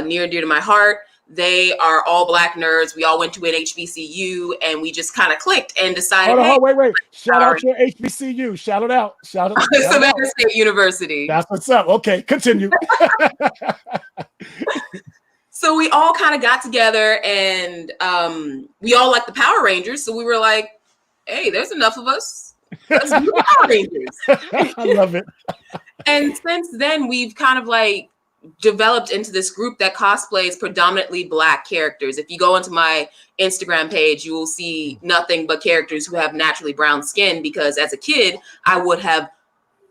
near and dear to my heart. They are all Black nerds. We all went to an HBCU and we just kind of clicked and decided. Wait. Shout out your HBCU. Shout it out. Savannah State University. That's what's up. Okay, continue. So we all kind of got together and we all like the Power Rangers. So we were like, hey, there's enough of us. Let's do Power Rangers. I love it. And since then, we've kind of developed into this group that cosplays predominantly Black characters. If you go into my Instagram page, you will see nothing but characters who have naturally brown skin, because as a kid, I would have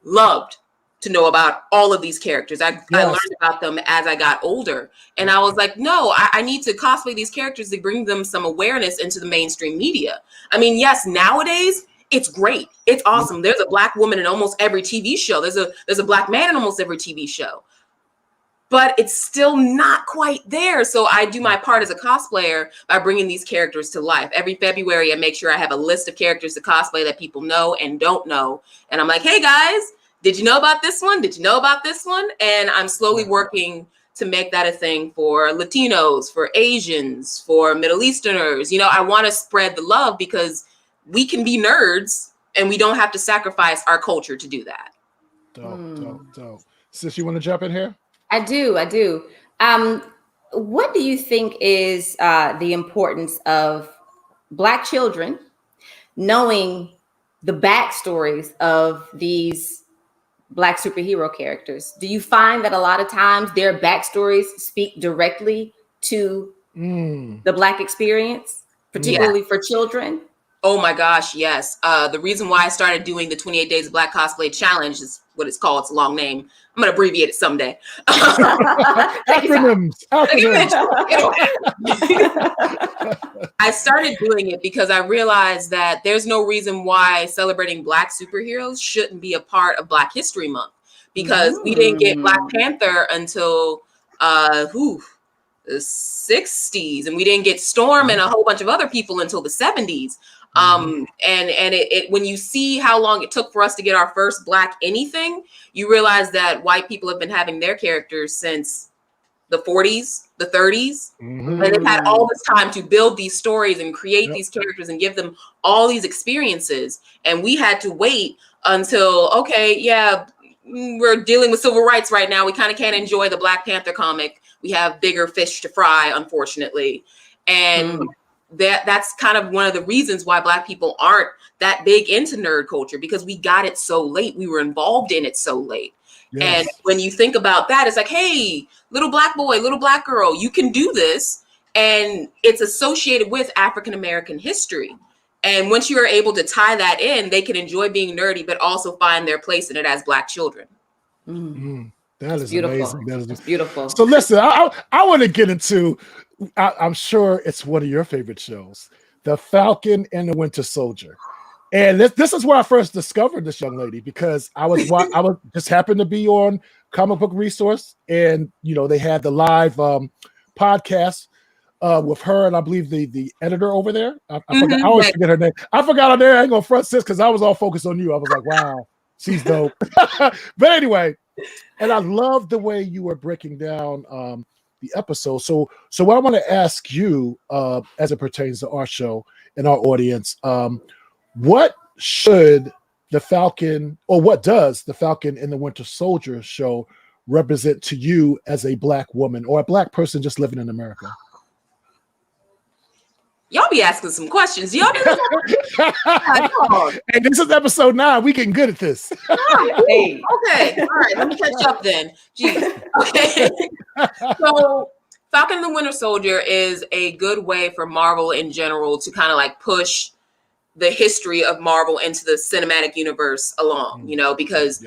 loved to know about all of these characters. I learned about them as I got older. And I was like, no, I need to cosplay these characters to bring them some awareness into the mainstream media. I mean, yes, nowadays, it's great. It's awesome. There's a Black woman in almost every TV show. There's a Black man in almost every TV show. But it's still not quite there. So I do my part as a cosplayer by bringing these characters to life. Every February, I make sure I have a list of characters to cosplay that people know and don't know. And I'm like, hey, guys, did you know about this one? Did you know about this one? And I'm slowly working to make that a thing for Latinos, for Asians, for Middle Easterners. I want to spread the love, because we can be nerds and we don't have to sacrifice our culture to do that. Dope. Sis, you want to jump in here? I do. What do you think is the importance of Black children knowing the backstories of these Black superhero characters? Do you find that a lot of times their backstories speak directly to the Black experience, particularly for children? Oh my gosh, yes. The reason why I started doing the 28 Days of Black Cosplay Challenge is what it's called. It's a long name. I'm going to abbreviate it someday. Acronyms. I started doing it because I realized that there's no reason why celebrating Black superheroes shouldn't be a part of Black History Month, because we didn't get Black Panther until the 60s, and we didn't get Storm and a whole bunch of other people until the 70s. And it when you see how long it took for us to get our first Black anything, you realize that white people have been having their characters since the 40s, the 30s, and they've had all this time to build these stories and create these characters and give them all these experiences. And we had to wait until, okay, yeah, we're dealing with civil rights right now. We kind of can't enjoy the Black Panther comic. We have bigger fish to fry, unfortunately. And that's kind of one of the reasons why Black people aren't that big into nerd culture, because we got it so late. We were involved in it so late. Yes. And when you think about that, it's like, hey, little Black boy, little Black girl, you can do this. And it's associated with African-American history. And once you are able to tie that in, they can enjoy being nerdy, but also find their place in it as Black children. That is beautiful. Amazing. That is beautiful. So listen, I want to get into, I'm sure it's one of your favorite shows, The Falcon and the Winter Soldier. And this is where I first discovered this young lady, because I was just happened to be on Comic Book Resource, and they had the live podcast with her and I believe the editor over there. I forgot. I always forget her name. I forgot her name. I ain't gonna front sis because I was all focused on you. I was like, wow, she's dope. But anyway, and I love the way you were breaking down the episode. So what I want to ask you, as it pertains to our show and our audience, what should the Falcon, or what does the Falcon and the Winter Soldier show represent to you as a Black woman or a Black person just living in America? Y'all be asking some questions. Y'all be and this is episode 9. We getting good at this. Hey, okay. All right. Let me catch up then. Jeez. Okay. So Falcon and the Winter Soldier is a good way for Marvel in general to kind of like push the history of Marvel into the cinematic universe along, because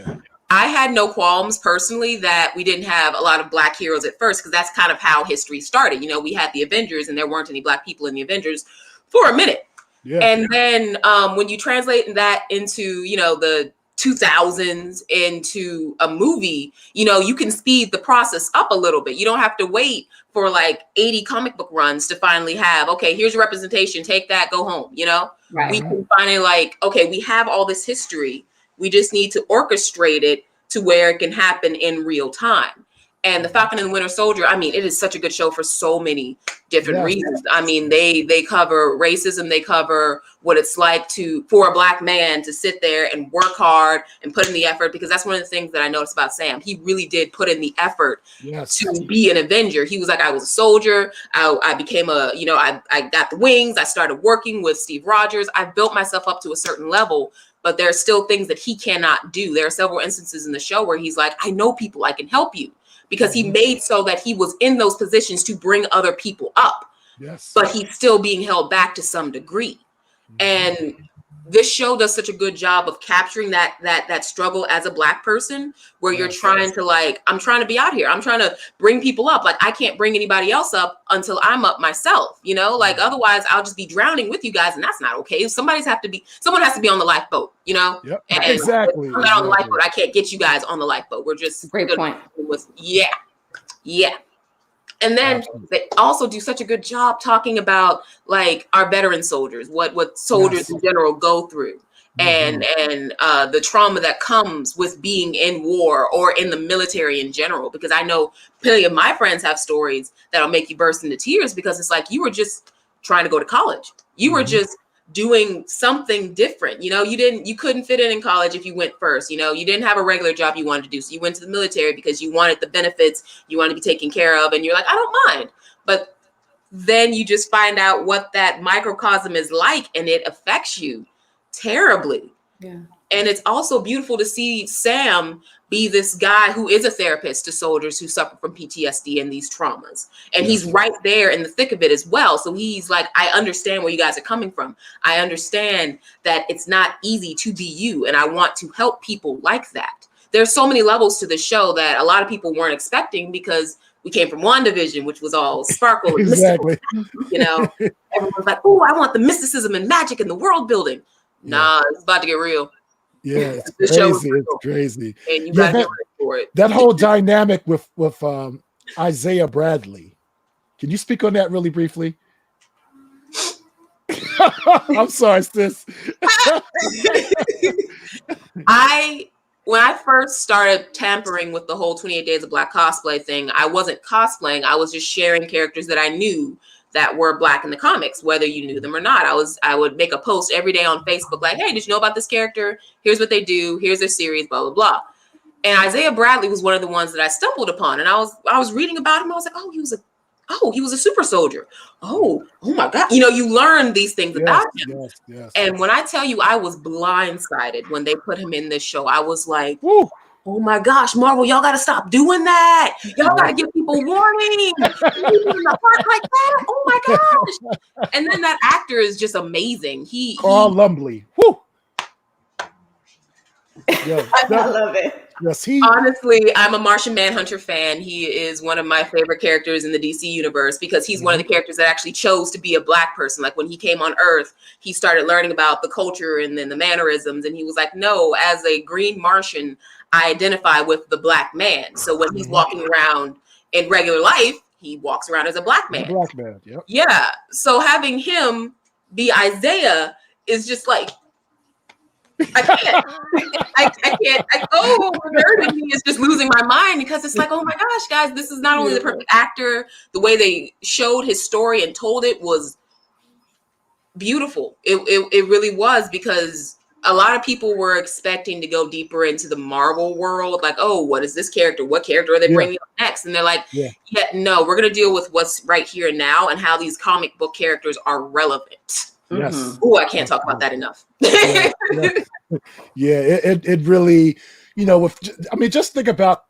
I had no qualms personally that we didn't have a lot of Black heroes at first, because that's kind of how history started. We had the Avengers and there weren't any Black people in the Avengers for a minute. Yeah. And then when you translate that into, the 2000s into a movie, you can speed the process up a little bit. You don't have to wait for like 80 comic book runs to finally have, okay, here's your representation, take that, go home, Right. We can finally like, okay, we have all this history. We just need to orchestrate it to where it can happen in real time. And The Falcon and the Winter Soldier, I mean, it is such a good show for so many different reasons. I mean, they cover racism. They cover what it's like for a Black man to sit there and work hard and put in the effort, because that's one of the things that I noticed about Sam. He really did put in the effort to be an Avenger. He was like, I was a soldier. I became I got the wings. I started working with Steve Rogers. I built myself up to a certain level, but there are still things that he cannot do. There are several instances in the show where he's like, I know people, I can help you. Because he made so that he was in those positions to bring other people up. Yes. But he's still being held back to some degree. And this show does such a good job of capturing that struggle as a Black person, where you're trying to like, I'm trying to be out here. I'm trying to bring people up. Like, I can't bring anybody else up until I'm up myself, like otherwise I'll just be drowning with you guys. And that's not okay. Someone has to be on the lifeboat, Yep. And exactly. If I'm not on the lifeboat, I can't get you guys on the lifeboat. We're just great point. Yeah. And then they also do such a good job talking about like our veteran soldiers, what soldiers in general go through, and the trauma that comes with being in war or in the military in general. Because I know plenty of my friends have stories that'll make you burst into tears, because it's like you were just trying to go to college. You were just doing something different. You couldn't fit in college if you went first. You didn't have a regular job you wanted to do. So you went to the military because you wanted the benefits, you wanted to be taken care of. And you're like, I don't mind. But then you just find out what that microcosm is like, and it affects you terribly. Yeah. And it's also beautiful to see Sam be this guy who is a therapist to soldiers who suffer from PTSD and these traumas. And he's right there in the thick of it as well. So he's like, I understand where you guys are coming from. I understand that it's not easy to be you. And I want to help people like that. There's so many levels to the show that a lot of people weren't expecting, because We came from WandaVision, which was all sparkle and Exactly. mystical. You know, everyone's like, "Oh, I want the mysticism and magic and the world building." Nah, it's about to get real. Yeah, it's This show is crazy. real, It's crazy. and you Yeah, gotta be ready for it. that whole dynamic with Isaiah Bradley. Can you speak on that really briefly? I'm sorry, sis. When I first started tampering with the whole 28 Days of Black cosplay thing, I wasn't cosplaying. I was just sharing characters that I knew that were Black in the comics, whether you knew them or not. I would make a post every day on Facebook like, hey, did you know about this character? Here's what they do. Here's their series, blah, blah, blah. And Isaiah Bradley was one of the ones that I stumbled upon. And I was reading about him. I was like, oh, he was a super soldier. Oh my God. You know, you learn these things about him. Yes. And when I tell you, I was blindsided when they put him in this show. I was like, woo. Oh my gosh, Marvel, y'all got to stop doing that. Y'all got to give people warning. In the heart like that. Oh my gosh. And then that actor is just amazing. Carl Lumbly. Woo. Yeah, I love it. Yes, honestly, I'm a Martian Manhunter fan. He is one of my favorite characters in the DC universe because he's one of the characters that actually chose to be a Black person. Like when he came on Earth, he started learning about the culture and then the mannerisms. And he was like, no, as a green Martian, I identify with the Black man. So when he's walking around in regular life, he walks around as a Black man. Black man, yep. Yeah. So having him be Isaiah is just like, I can't. Nerd in me is just losing my mind because it's like, oh my gosh, guys, this is not only the perfect actor, the way they showed his story and told it was beautiful. It really was, because a lot of people were expecting to go deeper into the Marvel world. Like, oh, what is this character? What character are they bringing up next? And they're like, no, we're going to deal with what's right here and now and how these comic book characters are relevant. Yes. Oh, I can't talk about that enough. It really, you know, just think about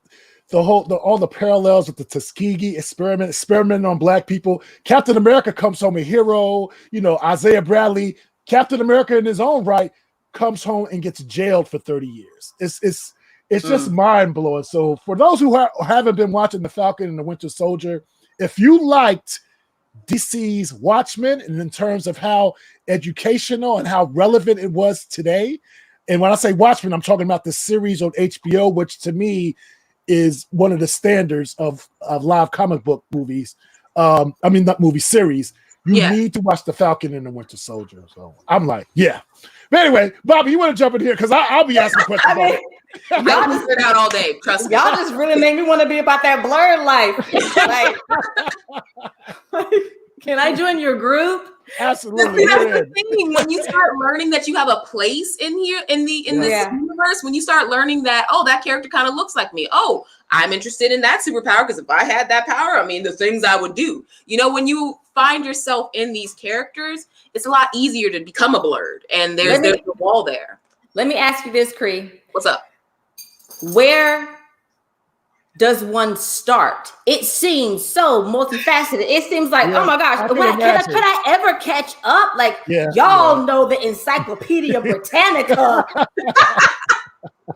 all the parallels with the Tuskegee experimenting on Black people. Captain America comes home a hero. You know, Isaiah Bradley, Captain America in his own right, comes home and gets jailed for 30 years. It's just mind blowing. So for those who haven't been watching The Falcon and the Winter Soldier, if you liked DC's Watchmen, and in terms of how educational and how relevant it was today, and when I say Watchmen, I'm talking about the series on HBO, which to me is one of the standards of live comic book movies. Not movie series. You need to watch The Falcon and the Winter Soldier. So I'm like, yeah. But anyway, Bobby, you want to jump in here? Because I'll be asking questions. Y'all just sit out all day. Trust me. Y'all just really made me want to be about that blurred life. Like, can I join your group? Absolutely. That's the thing. When you start learning that you have a place in here in this universe, when you start learning that, oh, that character kind of looks like me. Oh, I'm interested in that superpower because if I had that power, I mean, the things I would do. You know, when you find yourself in these characters, it's a lot easier to become a blurred. And there's a wall there. Let me ask you this, Cree. What's up? Where does one start? It seems so multifaceted. It seems like, oh my gosh, could I ever catch up? Like, y'all know the Encyclopedia Britannica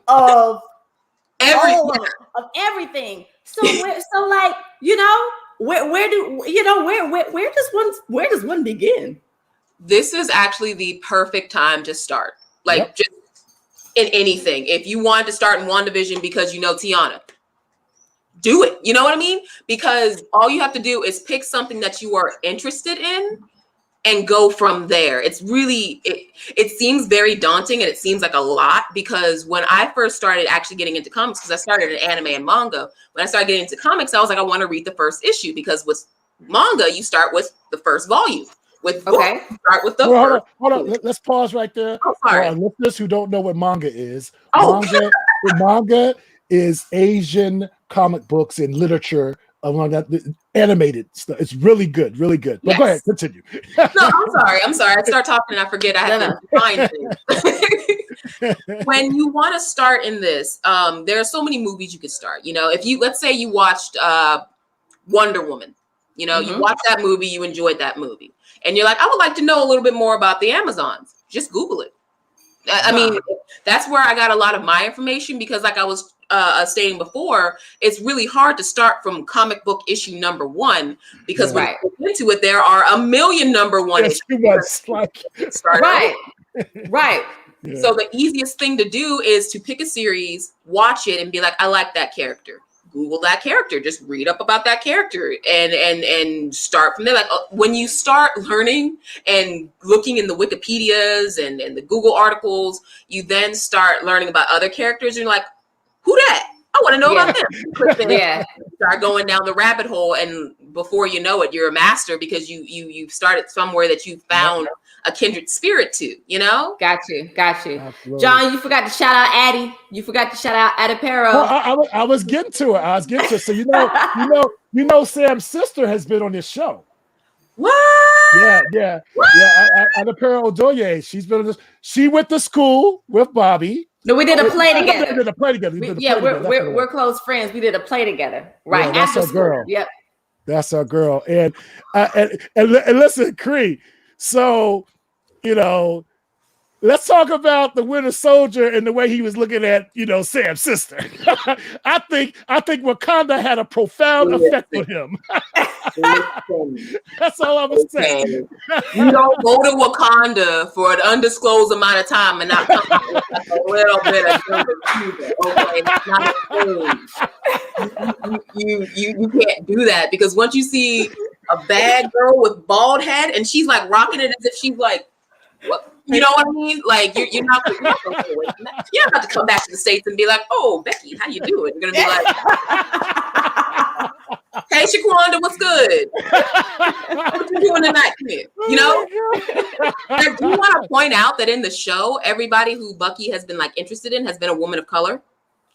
of everything. So like, you know, where does one begin? This is actually the perfect time to start. Like, just in anything. If you wanted to start in WandaVision because you know Tiana, do it. You know what I mean? Because all you have to do is pick something that you are interested in and go from there. It's really, it seems very daunting and it seems like a lot, because when I first started actually getting into comics, because I started in anime and manga, when I started getting into comics, I was like, I want to read the first issue, because with manga, you start with the first volume. With books, you start with the first. Hold on. Let's pause right there. Oh, sorry. Listeners who don't know what manga is. Oh. Manga is Asian comic books and literature, along that animated stuff. It's really good, really good. But go ahead, continue. No, I'm sorry. I start talking and I forget I have to find things. When you want to start in this, there are so many movies you could start. You know, if you, let's say you watched Wonder Woman, you know, you watched that movie, you enjoyed that movie, and you're like, I would like to know a little bit more about the Amazons. Just Google it. I mean, that's where I got a lot of my information, because like I was stating before, it's really hard to start from comic book issue number 1, because when you get into it, there are a million number 1 issues. Right. Right. Yeah. So the easiest thing to do is to pick a series, watch it, and be like, I like that character. Google that character, just read up about that character, and start from there. Like when you start learning and looking in the Wikipedias and the Google articles, you then start learning about other characters. And you're like, who that? I want to know about them. Yeah. Start going down the rabbit hole, and before you know it, you're a master, because you've started somewhere that you found a kindred spirit to, you know? Got you. Absolutely. John, you forgot to shout out Addie. You forgot to shout out Adipero. Well, I was getting to it. So you know, Sam's sister has been on this show. What? Yeah. Adipero Odoye. She's been on this. She went to school with Bobby. No, we did a play together. We did a play together. We're close friends. We did a play together. Right. Yeah, that's after our school. girl. Yep. That's our girl. And listen, Cree. So, you know, let's talk about the Winter Soldier and the way he was looking at, you know, Sam's sister. I think Wakanda had a profound effect on him. That's all I'm gonna say. You don't go to Wakanda for an undisclosed amount of time and not come back with like a little bit of Cuba. Okay, it's not a thing. You can't do that, because once you see a bad girl with bald head and she's like rocking it as if she's like, what? You know what I mean? Like you're not about to come back to the States and be like, oh, Becky, how you doing? You're gonna be like, hey, Shaquanda, what's good? What you doing tonight? You know? I do want to point out that in the show, everybody who Bucky has been like interested in has been a woman of color.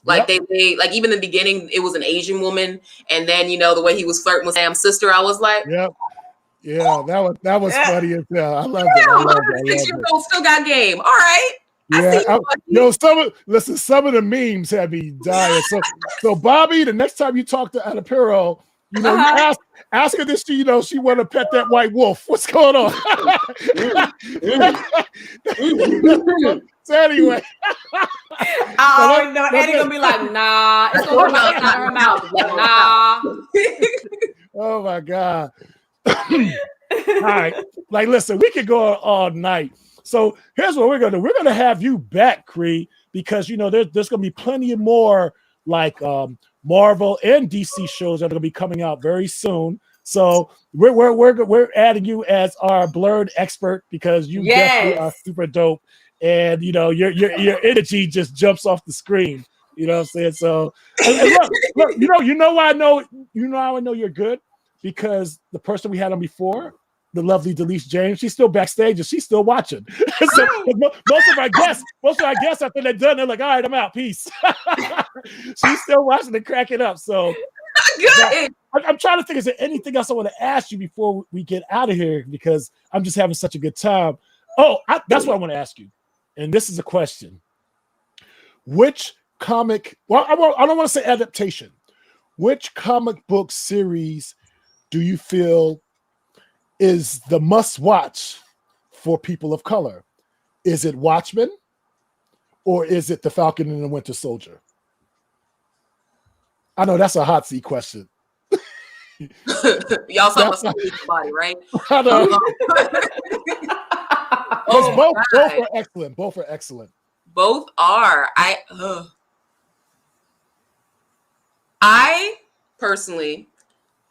Like they like, even in the beginning, it was an Asian woman, and then you know the way he was flirting with Sam's sister, I was like, yeah, that was funny as hell. I love it. 6-year-old still got game. All right. Some of the memes had me dying. So Bobby, the next time you talk to Adipero, you know, you ask her this. You know, she want to pet that white wolf. What's going on? So anyway, I already know Eddie gonna be like, nah. It's gonna come out of her mouth. Nah. Oh my God. All right. Like, listen, we could go all night. So here's what we're gonna do. We're gonna have you back, Cree, because you know there's gonna be plenty of more like Marvel and DC shows that are gonna be coming out very soon. So we're adding you as our blurred expert, because you definitely are super dope. And you know your energy just jumps off the screen. You know what I'm saying? So and look, you know why I know how I know you're good, because the person we had on before, the lovely Delece James, she's still backstage and she's still watching. So most of our guests after they're done, they're like, all right, I'm out, peace. She's still watching and cracking up. So I'm trying to think, is there anything else I want to ask you before we get out of here? Because I'm just having such a good time. Oh, that's what I want to ask you. And this is a question. Which comic, well, I don't want to say adaptation. Which comic book series do you feel is the must watch for people of color? Is it Watchmen, or is it The Falcon and the Winter Soldier? I know that's a hot seat question. Y'all saw my body, right? I know. Both are excellent. Both are excellent. Both are. I personally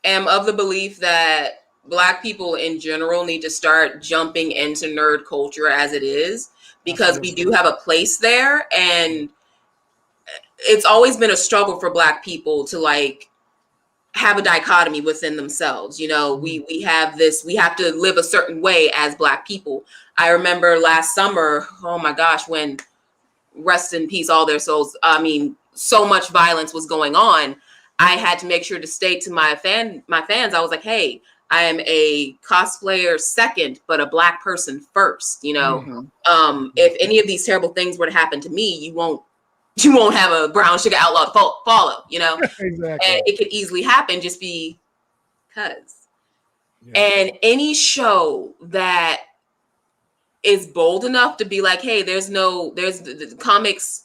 am of the belief that Black people in general need to start jumping into nerd culture as it is, because we do have a place there, and it's always been a struggle for Black people to like have a dichotomy within themselves. You know, we have to live a certain way as Black people. I remember last summer, oh my gosh, when, rest in peace, all their souls, I mean, so much violence was going on. I had to make sure to state to my fans, I was like, hey, I am a cosplayer second, but a Black person first. You know, if any of these terrible things were to happen to me, you won't have a Brown Suga Outlaw to follow, you know? Exactly. And it could easily happen just because. Yeah. And any show that is bold enough to be like, hey, there's the comics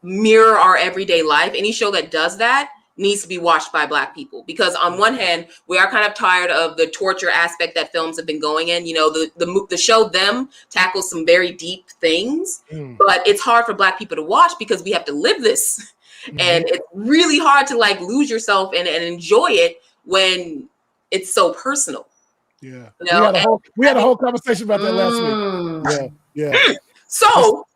mirror our everyday life. Any show that does that needs to be watched by Black people, because on one hand, we are kind of tired of the torture aspect that films have been going in. You know, the show Them tackles some very deep things, but it's hard for Black people to watch because we have to live this. And it's really hard to like lose yourself and enjoy it when it's so personal. Yeah. You know? We had a whole conversation about that last week. Yeah. So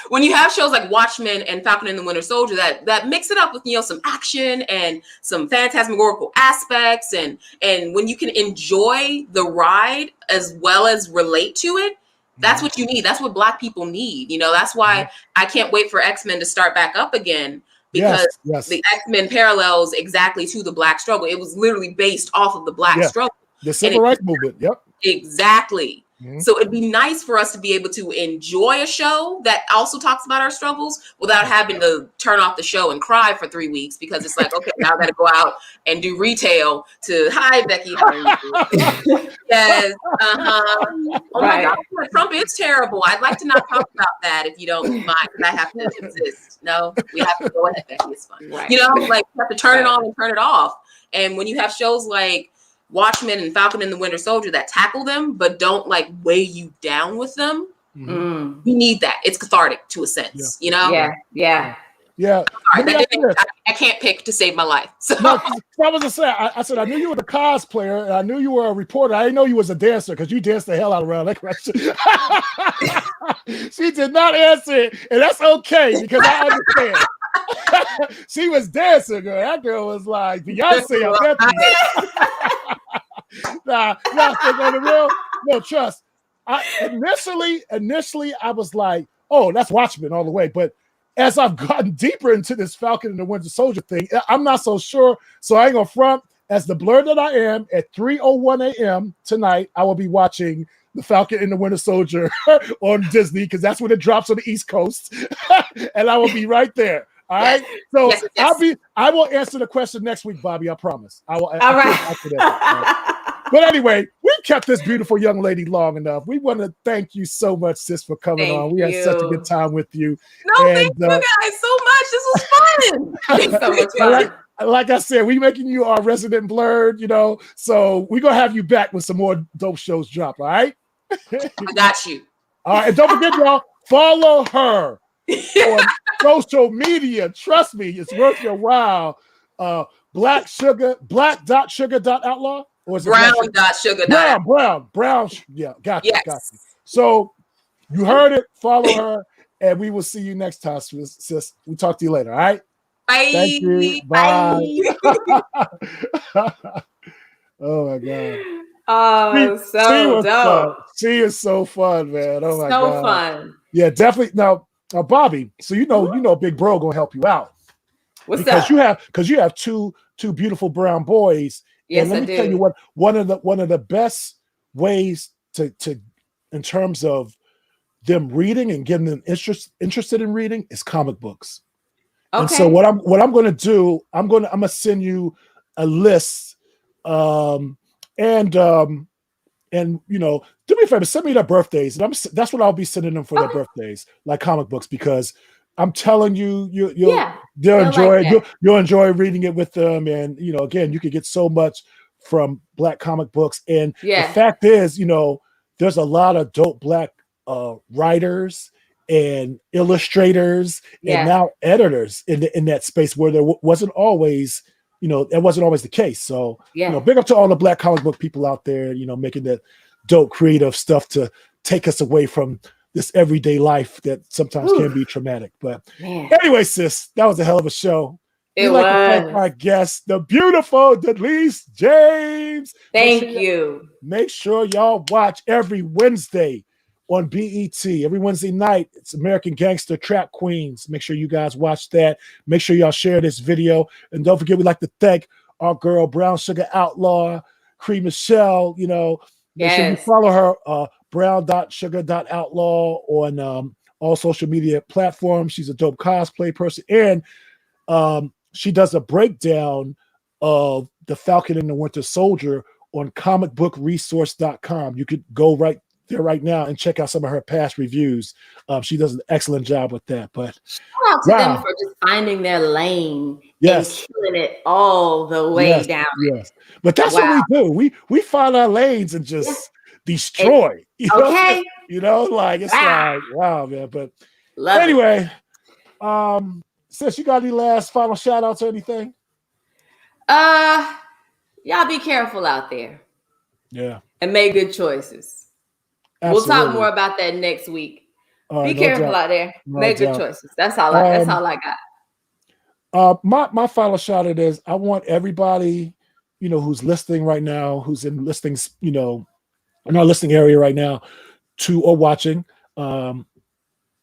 when you have shows like Watchmen and Falcon and the Winter Soldier that mix it up with, you know, some action and some phantasmagorical aspects, and when you can enjoy the ride as well as relate to it, that's what you need. That's what Black people need. You know, that's why I can't wait for X-Men to start back up again, because the X-Men parallels exactly to the Black struggle. It was literally based off of the Black struggle. The civil rights movement. Yep. Exactly. So it'd be nice for us to be able to enjoy a show that also talks about our struggles without having to turn off the show and cry for 3 weeks, because it's like, okay, now I got to go out and do retail to, hi, Becky. How are you? Yes. Oh my God, Trump is terrible. I'd like to not talk about that if you don't mind, because I have to exist. No, we have to go ahead, Becky. It's fine. You know, like you have to turn it on and turn it off. And when you have shows like Watchmen and Falcon and the Winter Soldier that tackle them, but don't like weigh you down with them. You need that. It's cathartic to a sense, you know? Yeah. I can't pick to save my life. So. No, I was just saying, I said, I knew you were the cosplayer, and I knew you were a reporter. I didn't know you was a dancer, because you danced the hell out around that question. She did not answer it, and that's okay, because I understand. She was dancing, girl. That girl was like Beyonce out there. Nah, on the real. No, trust. Initially, I was like, oh, that's Watchmen all the way. But as I've gotten deeper into this Falcon and the Winter Soldier thing, I'm not so sure. So I ain't gonna front. As the blur that I am, at 3:01 a.m. tonight, I will be watching the Falcon and the Winter Soldier on Disney, because that's when it drops on the East Coast, and I will be right there. All right. So I will answer the question next week, Bobby. I promise. I will. All right. After that. But anyway, we've kept this beautiful young lady long enough. We want to thank you so much, sis, for coming on. We had such a good time with you. Thank you guys so much. This was fun. It's so much fun. Like I said, we making you our resident blurred, you know. So we're gonna have you back when some more dope shows drop. All right. I got you. All right, and don't forget, y'all, follow her on social media. Trust me, it's worth your while. Black.sugar.outlaw, or is it Brown.sugar. Brown. Yeah, got you. So you heard it. Follow her, and we will see you next time, sis. We talk to you later. All right. Bye. Thank you. Bye. Oh my God. Oh, so dope. She is so fun, man. Oh my God. So fun. Yeah, definitely. Now, Bobby, so you know Big Bro gonna help you out. What's because that? Because you have two beautiful brown boys. Yes, and let me tell you what, one of the best ways to in terms of them reading and getting them interested in reading is comic books. Okay. And so what I'm going to do, I'm going to send you a list, and you know, do me a favor, send me their birthdays, and that's what I'll be sending them for their birthdays, like comic books, because I'm telling you, they'll enjoy it. You'll enjoy reading it with them, and you know, again, you can get so much from Black comic books. And the fact is, you know, there's a lot of dope Black writers and illustrators and now editors in that space where there wasn't always, you know, that wasn't always the case. So, you know, big up to all the Black comic book people out there, you know, making that dope creative stuff to take us away from this everyday life that sometimes can be traumatic. But anyway, sis, that was a hell of a show. We'd like to thank my guest, the beautiful Delece James. Thank you. Make sure y'all watch every Wednesday on BET. Every Wednesday night, it's American Gangster Trap Queens. Make sure you guys watch that. Make sure y'all share this video. And don't forget, we'd like to thank our girl, Brown Suga Outlaw, Cree Michelle. You know, make sure you follow her, brown.sugar.outlaw on all social media platforms. She's a dope cosplay person. And she does a breakdown of the Falcon and the Winter Soldier on comicbookresource.com. You could go right there right now and check out some of her past reviews. She does an excellent job with that. But shout out to them for just finding their lane and killing it all the way down. Yes, but that's what we do. We find our lanes and just destroy. Okay. You know, like it's like wow, man. But Love anyway, sis, you got any last final shout outs or anything? Y'all be careful out there. Yeah. And make good choices. Absolutely. We'll talk more about that next week. Be careful out there. Make good choices. That's all I got. My final shout out is I want everybody, who's listening right now, who's in listings, in our listing area right now, or watching,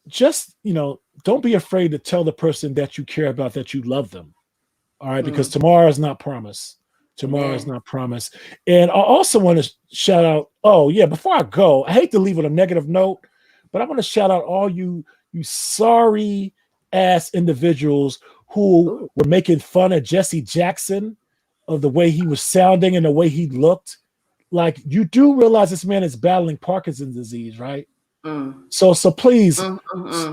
just, don't be afraid to tell the person that you care about that you love them. All right, because tomorrow is not promised. Tomorrow is not promised. And I also want to shout out, before I go, I hate to leave on a negative note, but I want to shout out all you sorry ass individuals who were making fun of Jesse Jackson of the way he was sounding and the way he looked. Like, you do realize this man is battling Parkinson's disease, right? So please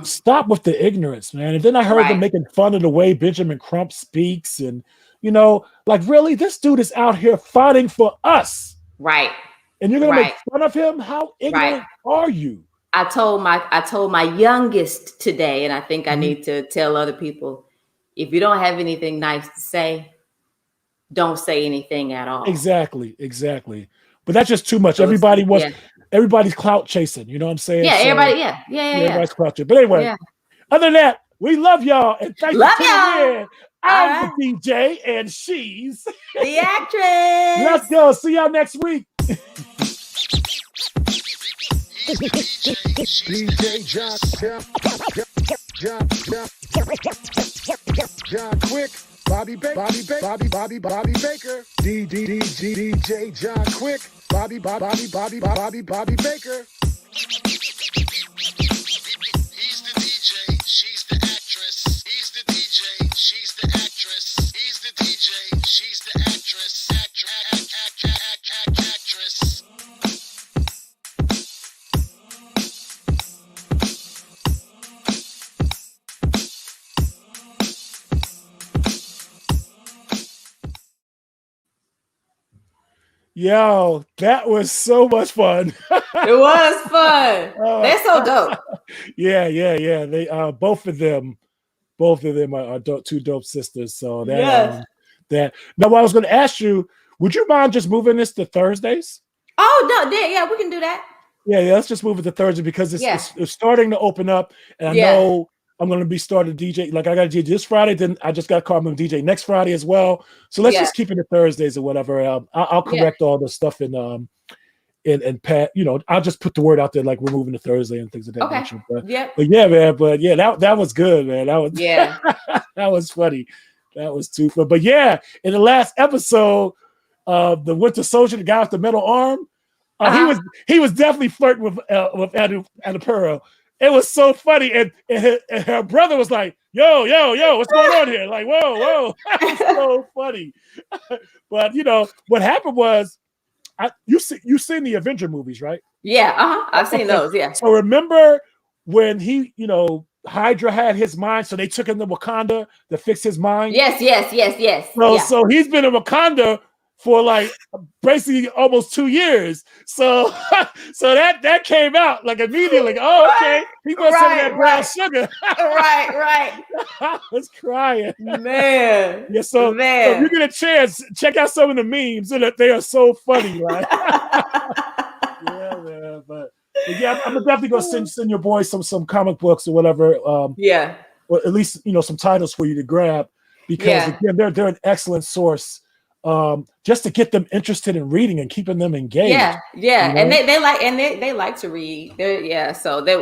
stop with the ignorance, man. And then I heard them making fun of the way Benjamin Crump speaks, and really, this dude is out here fighting for us, right? And you're gonna make fun of him? How ignorant are you? I told my youngest today, and I think I need to tell other people: if you don't have anything nice to say, don't say anything at all. Exactly. But that's just too much. Everybody's clout chasing. You know what I'm saying? Yeah, everybody. Everybody's clout chasing. But anyway, other than that, we love y'all and thank you for tuning in. I'm the DJ and she's the actress. Let's go. See y'all next week. DJ John Quick, Bobby Baker, DJ John Quick, Bobby Baker. He's the DJ, she's the actress. He's the DJ, she's the actress. He's the DJ, she's the actress. Actress. Yo, that was so much fun. It was fun. They're so dope. Yeah. They both of them are two dope sisters. So that Now, what I was going to ask you, would you mind just moving this to Thursdays? Oh no, yeah, we can do that. Yeah, let's just move it to Thursday because it's starting to open up, and I know I'm going to be starting DJ. Like, I got to DJ this Friday, then I just got called on DJ next Friday as well. So let's just keep it to Thursdays or whatever. I'll correct all the stuff in Pat. I'll just put the word out there like we're moving to Thursday and things of that nature. But yeah, man. But yeah, that was good, man. That was that was funny. That was too fun. But yeah, in the last episode of the Winter Soldier, the guy with the metal arm, he was definitely flirting with Adipuro. It was so funny, and her brother was like, "Yo, what's going on here?" Like, whoa, it's so funny. But what happened was, you seen the Avenger movies, right? Yeah, I've seen those. Yeah. So remember when he, Hydra had his mind, so they took him to Wakanda to fix his mind. Yes. So he's been in Wakanda for like basically almost 2 years. So that came out like immediately. Like, oh, okay. He's gonna some of that brown sugar. right. I was crying. Man. Yeah, so if you get a chance, check out some of the memes. They are so funny, right? Yeah, man. But yeah, I'm definitely gonna send your boys some comic books or whatever. Or at least some titles for you to grab, because again, they're an excellent source. Just to get them interested in reading and keeping them engaged. Yeah. And they like to read. So